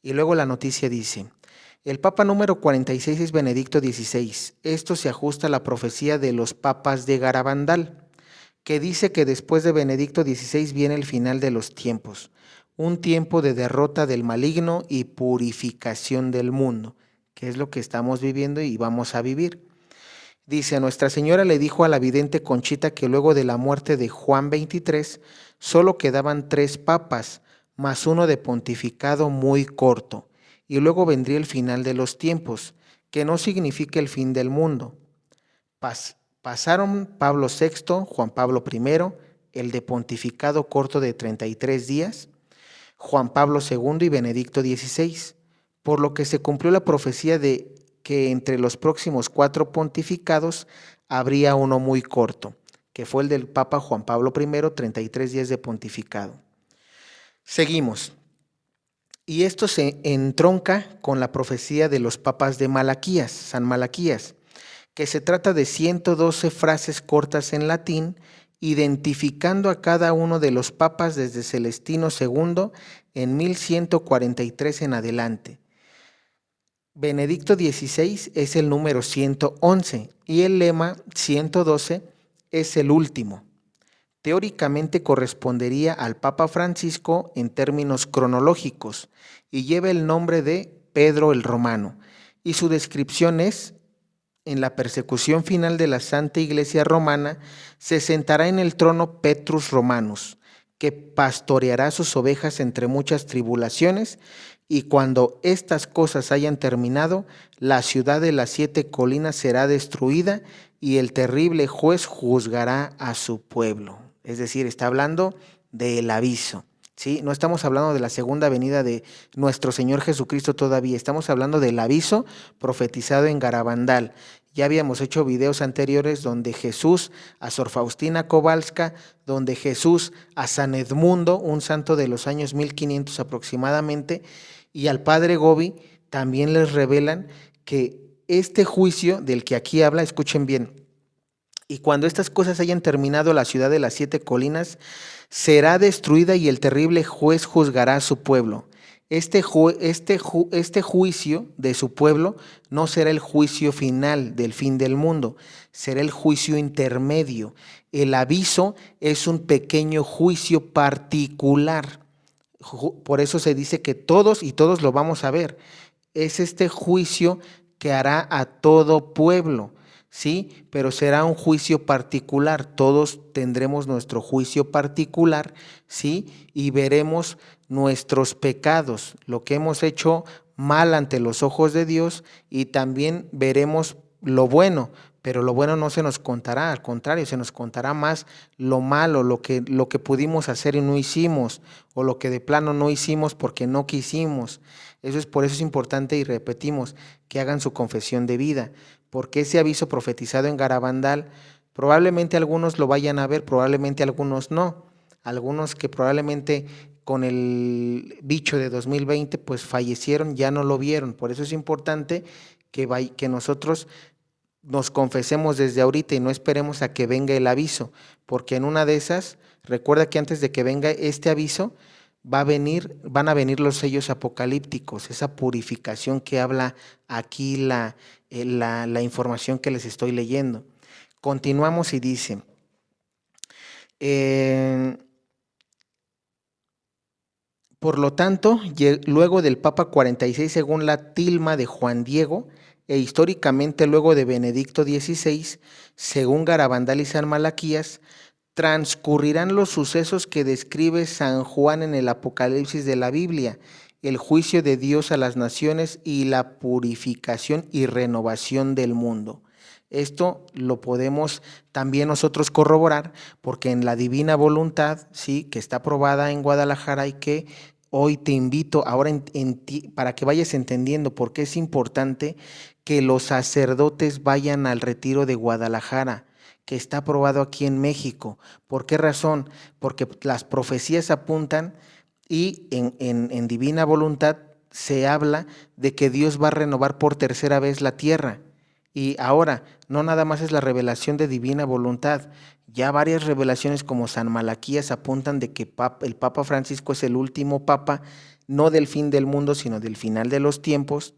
Y luego la noticia dice, el Papa número 46 es Benedicto XVI. Esto se ajusta a la profecía de los papas de Garabandal, que dice que después de Benedicto XVI viene el final de los tiempos, un tiempo de derrota del maligno y purificación del mundo, que es lo que estamos viviendo y vamos a vivir. Dice, Nuestra Señora le dijo a la vidente Conchita que luego de la muerte de Juan XXIII solo quedaban 3 papas, más uno de pontificado muy corto, y luego vendría el final de los tiempos, que no significa el fin del mundo. Pasaron Pablo VI, Juan Pablo I, el de pontificado corto de 33 días, Juan Pablo II y Benedicto XVI, por lo que se cumplió la profecía de que entre los próximos 4 pontificados habría uno muy corto, que fue el del Papa Juan Pablo I, 33 días de pontificado. Seguimos. Y esto se entronca con la profecía de los papas de Malaquías, San Malaquías, que se trata de 112 frases cortas en latín, identificando a cada uno de los papas desde Celestino II en 1143 en adelante. Benedicto XVI es el número 111 y el lema 112 es el último. Teóricamente correspondería al Papa Francisco en términos cronológicos y lleva el nombre de Pedro el Romano, y su descripción es: en la persecución final de la Santa Iglesia Romana, se sentará en el trono Petrus Romanus, que pastoreará sus ovejas entre muchas tribulaciones, y cuando estas cosas hayan terminado, la ciudad de las 7 colinas será destruida y el terrible juez juzgará a su pueblo. Es decir, está hablando del aviso, ¿sí? No estamos hablando de la segunda venida de nuestro Señor Jesucristo todavía, estamos hablando del aviso profetizado en Garabandal. Ya habíamos hecho videos anteriores donde Jesús a Sor Faustina Kowalska, donde Jesús a San Edmundo, un santo de los años 1500 aproximadamente, y al padre Gobi también les revelan que este juicio del que aquí habla, escuchen bien, y cuando estas cosas hayan terminado, la ciudad de las 7 colinas será destruida y el terrible juez juzgará a su pueblo. Este juicio de su pueblo no será el juicio final del fin del mundo, será el juicio intermedio. El aviso es un pequeño juicio particular. Por eso se dice que todos y todos lo vamos a ver. Es este juicio que hará a todo pueblo, ¿sí? Pero será un juicio particular. Todos tendremos nuestro juicio particular, ¿sí? Y veremos nuestros pecados, lo que hemos hecho mal ante los ojos de Dios, y también veremos lo bueno, pero lo bueno no se nos contará, al contrario, se nos contará más lo malo, lo que pudimos hacer y no hicimos, o lo que de plano no hicimos porque no quisimos. Por eso es importante, y repetimos, que hagan su confesión de vida, porque ese aviso profetizado en Garabandal, probablemente algunos lo vayan a ver, probablemente algunos no. Algunos que probablemente con el bicho de 2020 pues fallecieron, ya no lo vieron. Por eso es importante que nosotros nos confesemos desde ahorita y no esperemos a que venga el aviso, porque en una de esas, recuerda que antes de que venga este aviso, van a venir los sellos apocalípticos, esa purificación que habla aquí la información que les estoy leyendo. Continuamos y dice, por lo tanto, luego del Papa 46, según la tilma de Juan Diego, e históricamente luego de Benedicto XVI, según Garabandal y San Malaquías, transcurrirán los sucesos que describe San Juan en el Apocalipsis de la Biblia, el juicio de Dios a las naciones y la purificación y renovación del mundo. Esto lo podemos también nosotros corroborar porque en la divina voluntad, sí, que está aprobada en Guadalajara, y que hoy te invito ahora para que vayas entendiendo por qué es importante que los sacerdotes vayan al retiro de Guadalajara, que está aprobado aquí en México. ¿Por qué razón? Porque las profecías apuntan, y en divina voluntad se habla de que Dios va a renovar por tercera vez la tierra. Y ahora, no nada más es la revelación de divina voluntad, ya varias revelaciones como San Malaquías apuntan de que el Papa Francisco es el último papa, no del fin del mundo, sino del final de los tiempos,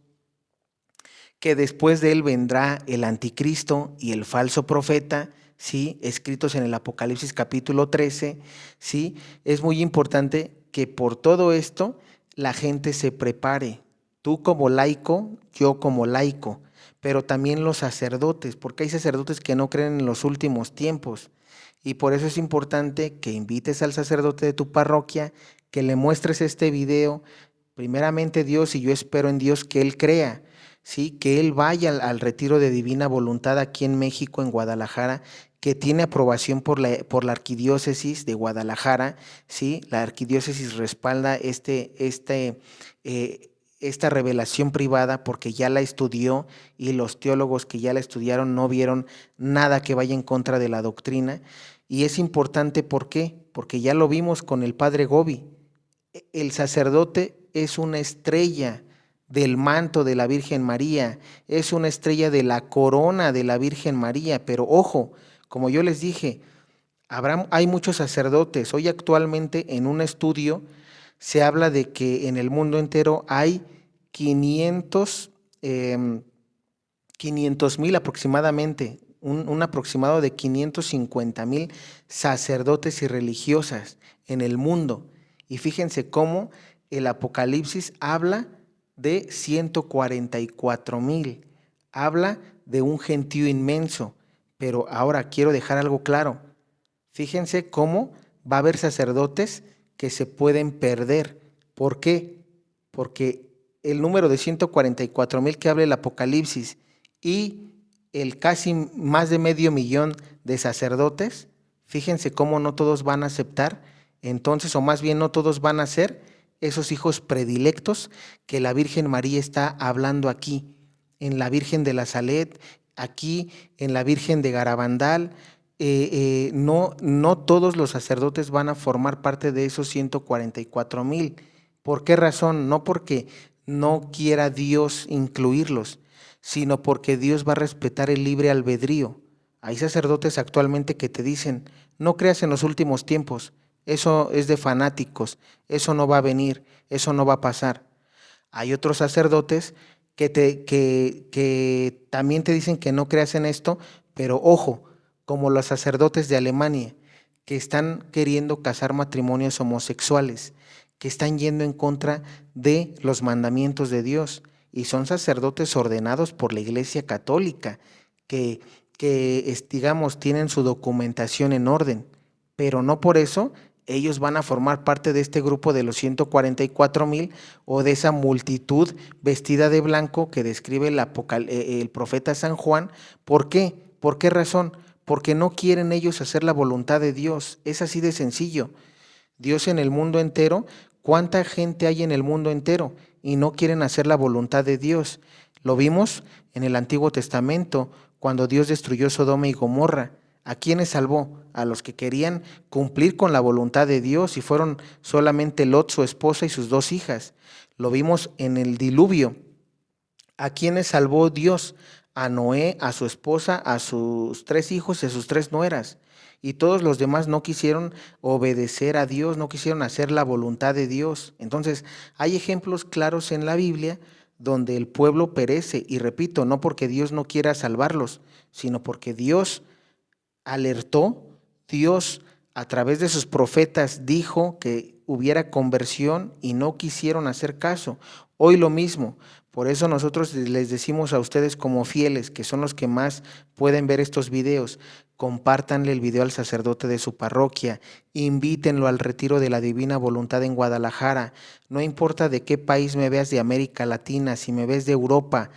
que después de él vendrá el anticristo y el falso profeta, ¿sí? Escritos en el Apocalipsis capítulo 13, ¿sí? Es muy importante que por todo esto la gente se prepare, tú como laico, yo como laico, pero también los sacerdotes, porque hay sacerdotes que no creen en los últimos tiempos, y por eso es importante que invites al sacerdote de tu parroquia, que le muestres este video, primeramente Dios, y yo espero en Dios que él crea, ¿sí? Que él vaya al retiro de divina voluntad aquí en México, en Guadalajara, que tiene aprobación por la arquidiócesis de Guadalajara, ¿sí? La arquidiócesis respalda esta revelación privada porque ya la estudió, y los teólogos que ya la estudiaron no vieron nada que vaya en contra de la doctrina. Y es importante, ¿por qué? Porque ya lo vimos con el padre Gobi. El sacerdote es una estrella del manto de la Virgen María, es una estrella de la corona de la Virgen María, pero ojo, como yo les dije, hay muchos sacerdotes. Hoy actualmente en un estudio se habla de que en el mundo entero hay 500,000 aproximadamente, un aproximado de 550,000 sacerdotes y religiosas en el mundo. Y fíjense cómo el Apocalipsis habla de 144,000, habla de un gentío inmenso. Pero ahora quiero dejar algo claro. Fíjense cómo va a haber sacerdotes que se pueden perder. ¿Por qué? Porque el número de 144,000 que habla el Apocalipsis y el casi más de 500,000 de sacerdotes, fíjense cómo no todos van a aceptar Entonces, o más bien no todos van a ser esos hijos predilectos que la Virgen María está hablando aquí, en la Virgen de la Salet, aquí en la Virgen de Garabandal. No todos los sacerdotes van a formar parte de esos 144,000. ¿Por qué razón? No porque no quiera Dios incluirlos, sino porque Dios va a respetar el libre albedrío. Hay sacerdotes actualmente que te dicen, no creas en los últimos tiempos, eso es de fanáticos, eso no va a venir, eso no va a pasar. Hay otros sacerdotes que también te dicen que no creas en esto, pero ojo, como los sacerdotes de Alemania, que están queriendo casar matrimonios homosexuales, que están yendo en contra de los mandamientos de Dios, y son sacerdotes ordenados por la Iglesia Católica, que, digamos, tienen su documentación en orden, pero no por eso ellos van a formar parte de este grupo de los 144,000 o de esa multitud vestida de blanco que describe el profeta San Juan. ¿Por qué? ¿Por qué razón? Porque no quieren ellos hacer la voluntad de Dios. Es así de sencillo. Dios en el mundo entero, ¿cuánta gente hay en el mundo entero? Y no quieren hacer la voluntad de Dios. Lo vimos en el Antiguo Testamento, cuando Dios destruyó Sodoma y Gomorra. ¿A quiénes salvó? A los que querían cumplir con la voluntad de Dios, y fueron solamente Lot, su esposa, y sus 2 hijas. Lo vimos en el diluvio. ¿A quiénes salvó Dios? A Noé, a su esposa, a sus 3 hijos y a sus 3 nueras. Y todos los demás no quisieron obedecer a Dios, no quisieron hacer la voluntad de Dios. Entonces, hay ejemplos claros en la Biblia donde el pueblo perece, y repito, no porque Dios no quiera salvarlos, sino porque Dios alertó, Dios a través de sus profetas dijo que hubiera conversión y no quisieron hacer caso. Hoy lo mismo. Por eso nosotros les decimos a ustedes como fieles, que son los que más pueden ver estos videos, compártanle el video al sacerdote de su parroquia, invítenlo al retiro de la Divina Voluntad en Guadalajara. No importa de qué país me veas de América Latina, si me ves de Europa,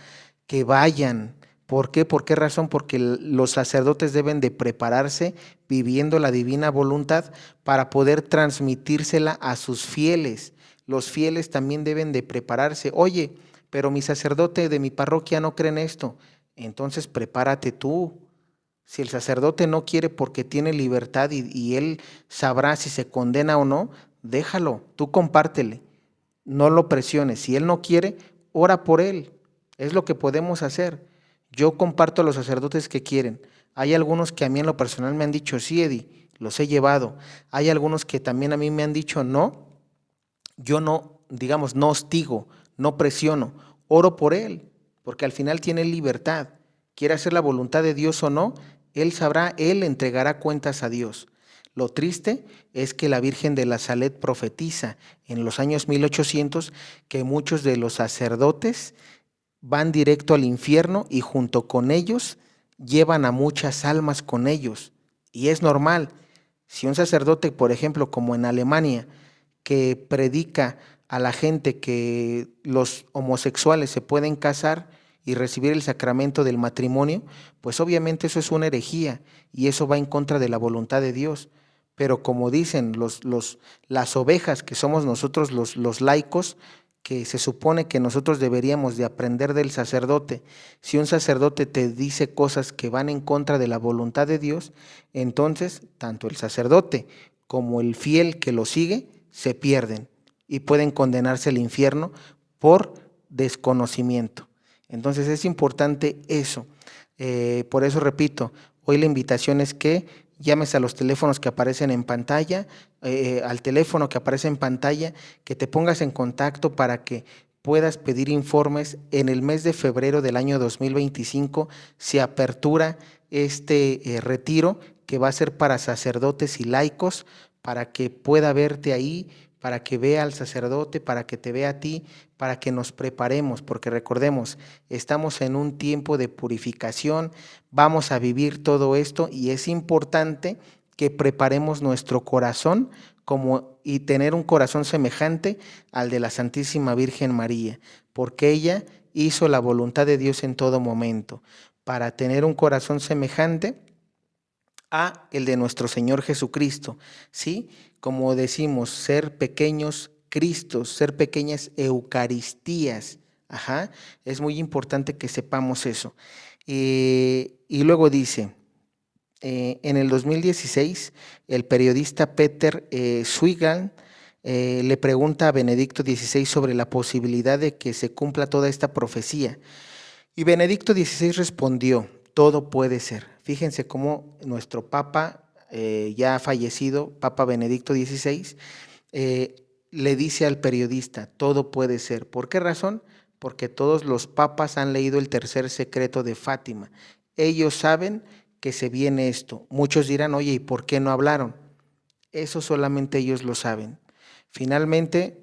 que vayan. ¿Por qué? ¿Por qué razón? Porque los sacerdotes deben de prepararse viviendo la divina voluntad para poder transmitírsela a sus fieles. Los fieles también deben de prepararse. Oye, pero mi sacerdote de mi parroquia no cree en esto. Entonces prepárate tú. Si el sacerdote no quiere porque tiene libertad y él sabrá si se condena o no, déjalo, tú compártele. No lo presiones. Si él no quiere, ora por él. Es lo que podemos hacer. Yo comparto a los sacerdotes que quieren. Hay algunos que a mí en lo personal me han dicho, sí, Eddie, los he llevado. Hay algunos que también a mí me han dicho, no, yo no, digamos, no hostigo, no presiono, oro por él, porque al final tiene libertad. Quiere hacer la voluntad de Dios o no, él sabrá, él entregará cuentas a Dios. Lo triste es que la Virgen de la Salet profetiza en los años 1800 que muchos de los sacerdotes van directo al infierno y junto con ellos llevan a muchas almas con ellos. Y es normal. Si un sacerdote, por ejemplo, como en Alemania, que predica a la gente que los homosexuales se pueden casar y recibir el sacramento del matrimonio, pues obviamente eso es una herejía y eso va en contra de la voluntad de Dios. Pero como dicen las ovejas que somos nosotros los laicos, que se supone que nosotros deberíamos de aprender del sacerdote, si un sacerdote te dice cosas que van en contra de la voluntad de Dios, entonces tanto el sacerdote como el fiel que lo sigue se pierden y pueden condenarse al infierno por desconocimiento. Entonces es importante eso. Por eso repito, hoy la invitación es que llames a los teléfonos que aparecen en pantalla, al teléfono que aparece en pantalla, que te pongas en contacto para que puedas pedir informes. En el mes de febrero del año 2025 se apertura este retiro que va a ser para sacerdotes y laicos, para que pueda verte ahí, para que vea al sacerdote, para que te vea a ti, para que nos preparemos, porque recordemos, estamos en un tiempo de purificación, vamos a vivir todo esto y es importante que preparemos nuestro corazón y tener un corazón semejante al de la Santísima Virgen María, porque ella hizo la voluntad de Dios en todo momento. Para tener un corazón semejante a el de nuestro Señor Jesucristo, ¿sí? Como decimos, ser pequeños Cristos, ser pequeñas Eucaristías. Ajá, es muy importante que sepamos eso. Y luego dice, en el 2016, el periodista Peter Swigan le pregunta a Benedicto XVI sobre la posibilidad de que se cumpla toda esta profecía. Y Benedicto XVI respondió, todo puede ser. Fíjense cómo nuestro Papa, ya fallecido, Papa Benedicto XVI, le dice al periodista, todo puede ser. ¿Por qué razón? Porque todos los papas han leído el tercer secreto de Fátima. Ellos saben que se viene esto. Muchos dirán, oye, ¿y por qué no hablaron? Eso solamente ellos lo saben. Finalmente,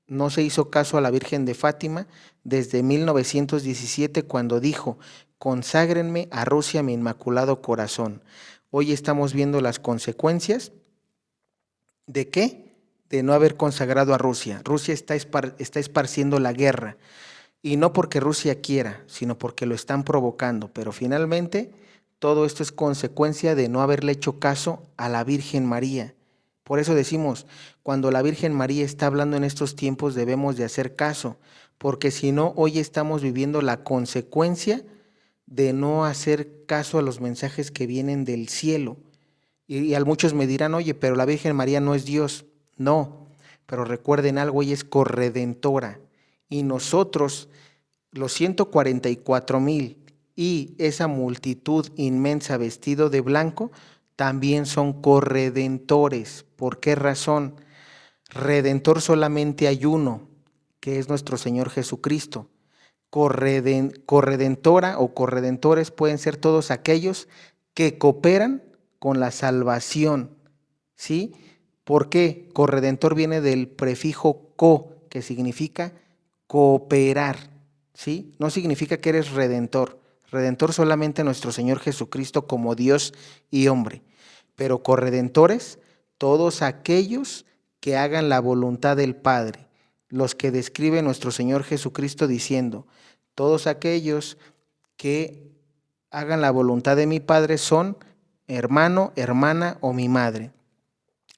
no se hizo caso a la Virgen de Fátima desde 1917 cuando dijo, conságrenme a Rusia mi inmaculado corazón. Hoy estamos viendo las consecuencias de ¿qué? De no haber consagrado a Rusia. Rusia está esparciendo la guerra. Y no porque Rusia quiera, sino porque lo están provocando. Pero finalmente, todo esto es consecuencia de no haberle hecho caso a la Virgen María. Por eso decimos, cuando la Virgen María está hablando en estos tiempos debemos de hacer caso, porque si no, hoy estamos viviendo la consecuencia de no hacer caso a los mensajes que vienen del cielo. Y a muchos me dirán, oye, pero la Virgen María no es Dios. No, pero recuerden algo, ella es corredentora. Y nosotros, los 144,000 y esa multitud inmensa vestido de blanco, también son corredentores. ¿Por qué razón? Redentor solamente hay uno, que es nuestro Señor Jesucristo. Corredentora o corredentores pueden ser todos aquellos que cooperan con la salvación, ¿sí? ¿Por qué? Corredentor viene del prefijo co, que significa cooperar, ¿sí? No significa que eres redentor. Redentor solamente nuestro Señor Jesucristo como Dios y hombre. Pero corredentores, todos aquellos que hagan la voluntad del Padre, los que describe nuestro Señor Jesucristo diciendo, todos aquellos que hagan la voluntad de mi Padre son hermano, hermana o mi madre.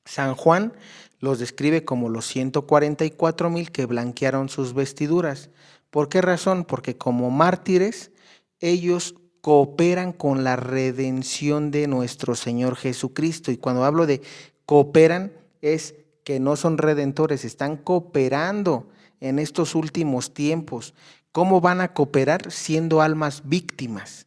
San Juan los describe como los 144,000 que blanquearon sus vestiduras. ¿Por qué razón? Porque como mártires, ellos cooperan con la redención de nuestro Señor Jesucristo. Y cuando hablo de cooperan, es que no son redentores, están cooperando en estos últimos tiempos. ¿Cómo van a cooperar? Siendo almas víctimas,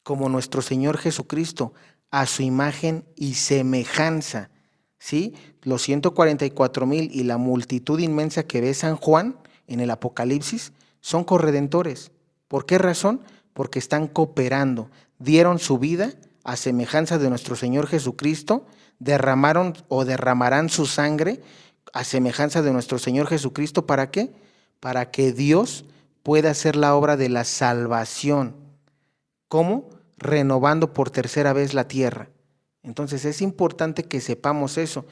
como nuestro Señor Jesucristo, a su imagen y semejanza. ¿Sí? Los 144,000 y la multitud inmensa que ve San Juan en el Apocalipsis son corredentores. ¿Por qué razón? Porque están cooperando, dieron su vida a semejanza de nuestro Señor Jesucristo, derramaron o derramarán su sangre a semejanza de nuestro Señor Jesucristo. ¿Para qué? Para que Dios pueda hacer la obra de la salvación. ¿Cómo? Renovando por tercera vez la tierra. Entonces es importante que sepamos eso.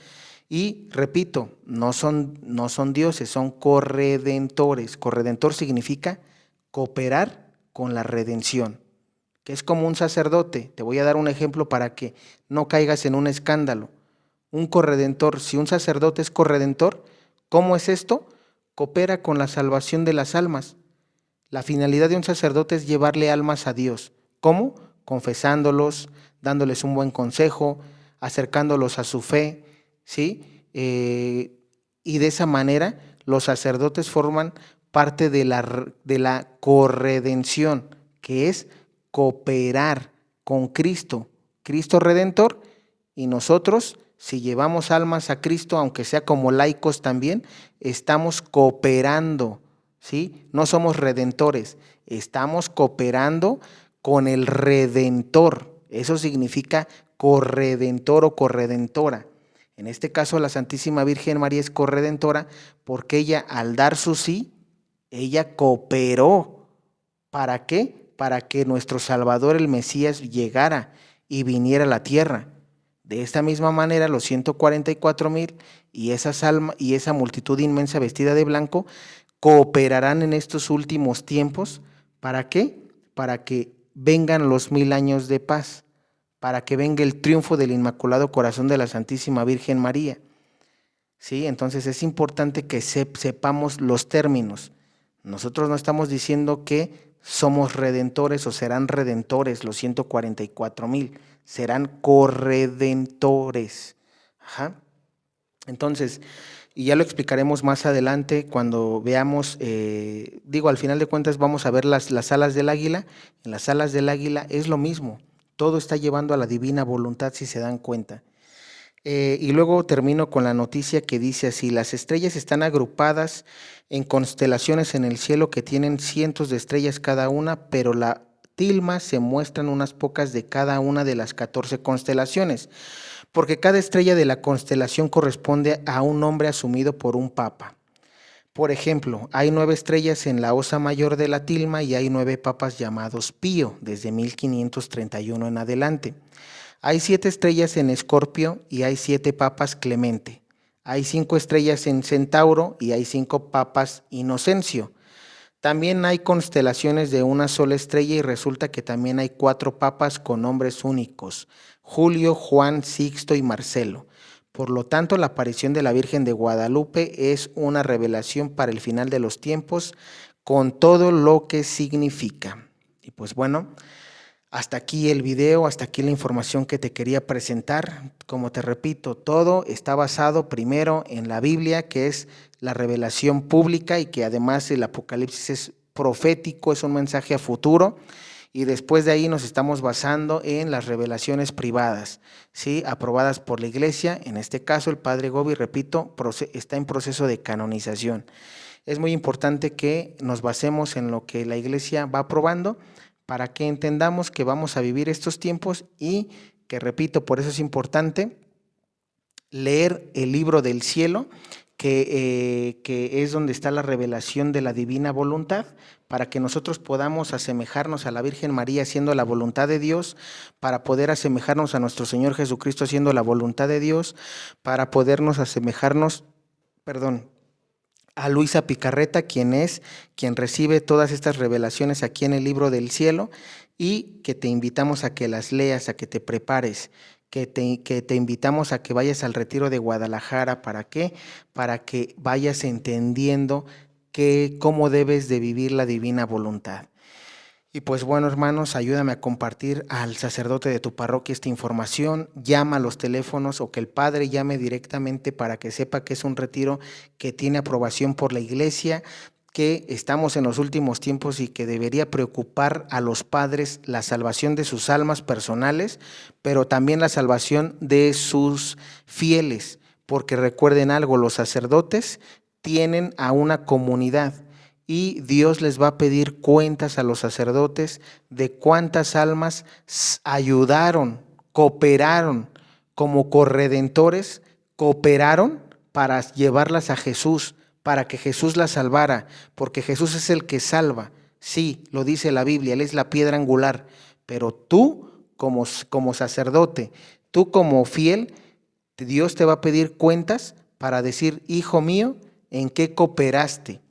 Y repito, no son dioses, son corredentores. Corredentor significa cooperar con la redención, que es como un sacerdote. Te voy a dar un ejemplo para que no caigas en un escándalo. Un corredentor, si un sacerdote es corredentor, ¿cómo es esto? Coopera con la salvación de las almas. La finalidad de un sacerdote es llevarle almas a Dios. ¿Cómo? Confesándolos, dándoles un buen consejo, acercándolos a su fe, ¿sí? Y de esa manera los sacerdotes forman parte de la corredención, que es cooperar con Cristo, Cristo Redentor, y nosotros, si llevamos almas a Cristo, aunque sea como laicos también, estamos cooperando, ¿sí? No somos redentores, estamos cooperando con el Redentor. Eso significa corredentor o corredentora. En este caso, la Santísima Virgen María es corredentora porque ella, al dar su sí, ella cooperó. ¿Para qué? Para que nuestro Salvador, el Mesías, llegara y viniera a la tierra. De esta misma manera, los 144,000 y esa multitud inmensa vestida de blanco cooperarán en estos últimos tiempos. ¿Para qué? Para que vengan los 1000 años de paz, para que venga el triunfo del Inmaculado Corazón de la Santísima Virgen María. ¿Sí? Entonces es importante que sepamos los términos. Nosotros no estamos diciendo que somos redentores o serán redentores los 144,000, serán corredentores. Ajá. Entonces, y ya lo explicaremos más adelante cuando veamos, al final de cuentas vamos a ver las alas del águila. En las alas del águila es lo mismo, todo está llevando a la divina voluntad si se dan cuenta. Y luego termino con la noticia que dice así: las estrellas están agrupadas en constelaciones en el cielo que tienen cientos de estrellas cada una, pero la tilma se muestran unas pocas de cada una de las 14 constelaciones, porque cada estrella de la constelación corresponde a un nombre asumido por un papa. Por ejemplo, hay 9 estrellas en la Osa Mayor de la tilma y hay 9 papas llamados Pío, desde 1531 en adelante. Hay 7 estrellas en Escorpio y hay 7 papas Clemente. Hay 5 estrellas en Centauro y hay 5 papas Inocencio. También hay constelaciones de una sola estrella y resulta que también hay 4 papas con nombres únicos: Julio, Juan, Sixto y Marcelo. Por lo tanto, la aparición de la Virgen de Guadalupe es una revelación para el final de los tiempos, con todo lo que significa. Y pues bueno, hasta aquí el video, hasta aquí la información que te quería presentar. Como te repito, todo está basado primero en la Biblia, que es la revelación pública y que además el Apocalipsis es profético, es un mensaje a futuro. Y después de ahí nos estamos basando en las revelaciones privadas, ¿sí? Aprobadas por la Iglesia. En este caso, el Padre Gobi, repito, está en proceso de canonización. Es muy importante que nos basemos en lo que la Iglesia va aprobando para que entendamos que vamos a vivir estos tiempos y que, repito, por eso es importante leer el libro del cielo, que es donde está la revelación de la divina voluntad, para que nosotros podamos asemejarnos a la Virgen María haciendo la voluntad de Dios, para poder asemejarnos a nuestro Señor Jesucristo haciendo la voluntad de Dios, para podernos asemejarnos, a Luisa Picarreta, quien recibe todas estas revelaciones aquí en el libro del cielo, y que te invitamos a que las leas, a que te prepares, que te invitamos a que vayas al retiro de Guadalajara. ¿Para qué? Para que vayas entendiendo cómo debes de vivir la divina voluntad. Y pues bueno, hermanos, ayúdame a compartir al sacerdote de tu parroquia esta información. Llama a los teléfonos o que el padre llame directamente para que sepa que es un retiro que tiene aprobación por la Iglesia, que estamos en los últimos tiempos y que debería preocupar a los padres la salvación de sus almas personales, pero también la salvación de sus fieles. Porque recuerden algo, los sacerdotes tienen a una comunidad y Dios les va a pedir cuentas a los sacerdotes de cuántas almas ayudaron, cooperaron como corredentores, cooperaron para llevarlas a Jesús, para que Jesús las salvara, porque Jesús es el que salva. Sí, lo dice la Biblia, Él es la piedra angular, pero tú como sacerdote, tú como fiel, Dios te va a pedir cuentas para decir: hijo mío, ¿en qué cooperaste?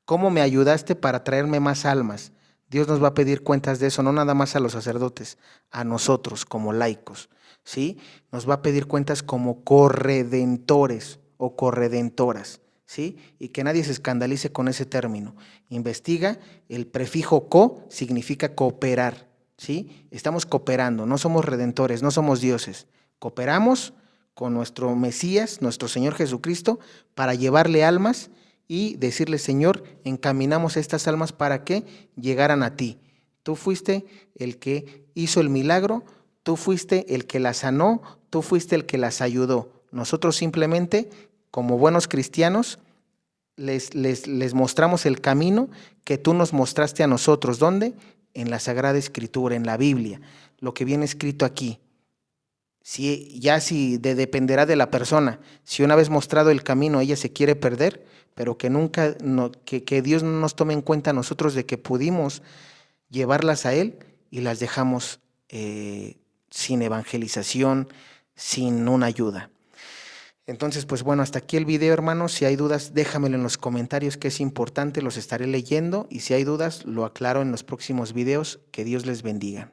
¿Cómo me ayudaste para traerme más almas? Dios nos va a pedir cuentas de eso, no nada más a los sacerdotes, a nosotros como laicos, ¿sí? Nos va a pedir cuentas como corredentores o corredentoras, ¿sí? Y que nadie se escandalice con ese término. Investiga, el prefijo co significa cooperar, ¿sí? Estamos cooperando, no somos redentores, no somos dioses. Cooperamos con nuestro Mesías, nuestro Señor Jesucristo, para llevarle almas y decirle: Señor, encaminamos estas almas para que llegaran a ti. Tú fuiste el que hizo el milagro, tú fuiste el que las sanó, tú fuiste el que las ayudó. Nosotros simplemente, como buenos cristianos, les mostramos el camino que tú nos mostraste a nosotros. ¿Dónde? En la Sagrada Escritura, en la Biblia, lo que viene escrito aquí. Si dependerá de la persona. Si una vez mostrado el camino ella se quiere perder, pero que nunca, que Dios no nos tome en cuenta a nosotros de que pudimos llevarlas a Él y las dejamos sin evangelización, sin una ayuda. Entonces, pues bueno, hasta aquí el video, hermanos. Si hay dudas, déjamelo en los comentarios, que es importante, los estaré leyendo, y si hay dudas, lo aclaro en los próximos videos. Que Dios les bendiga.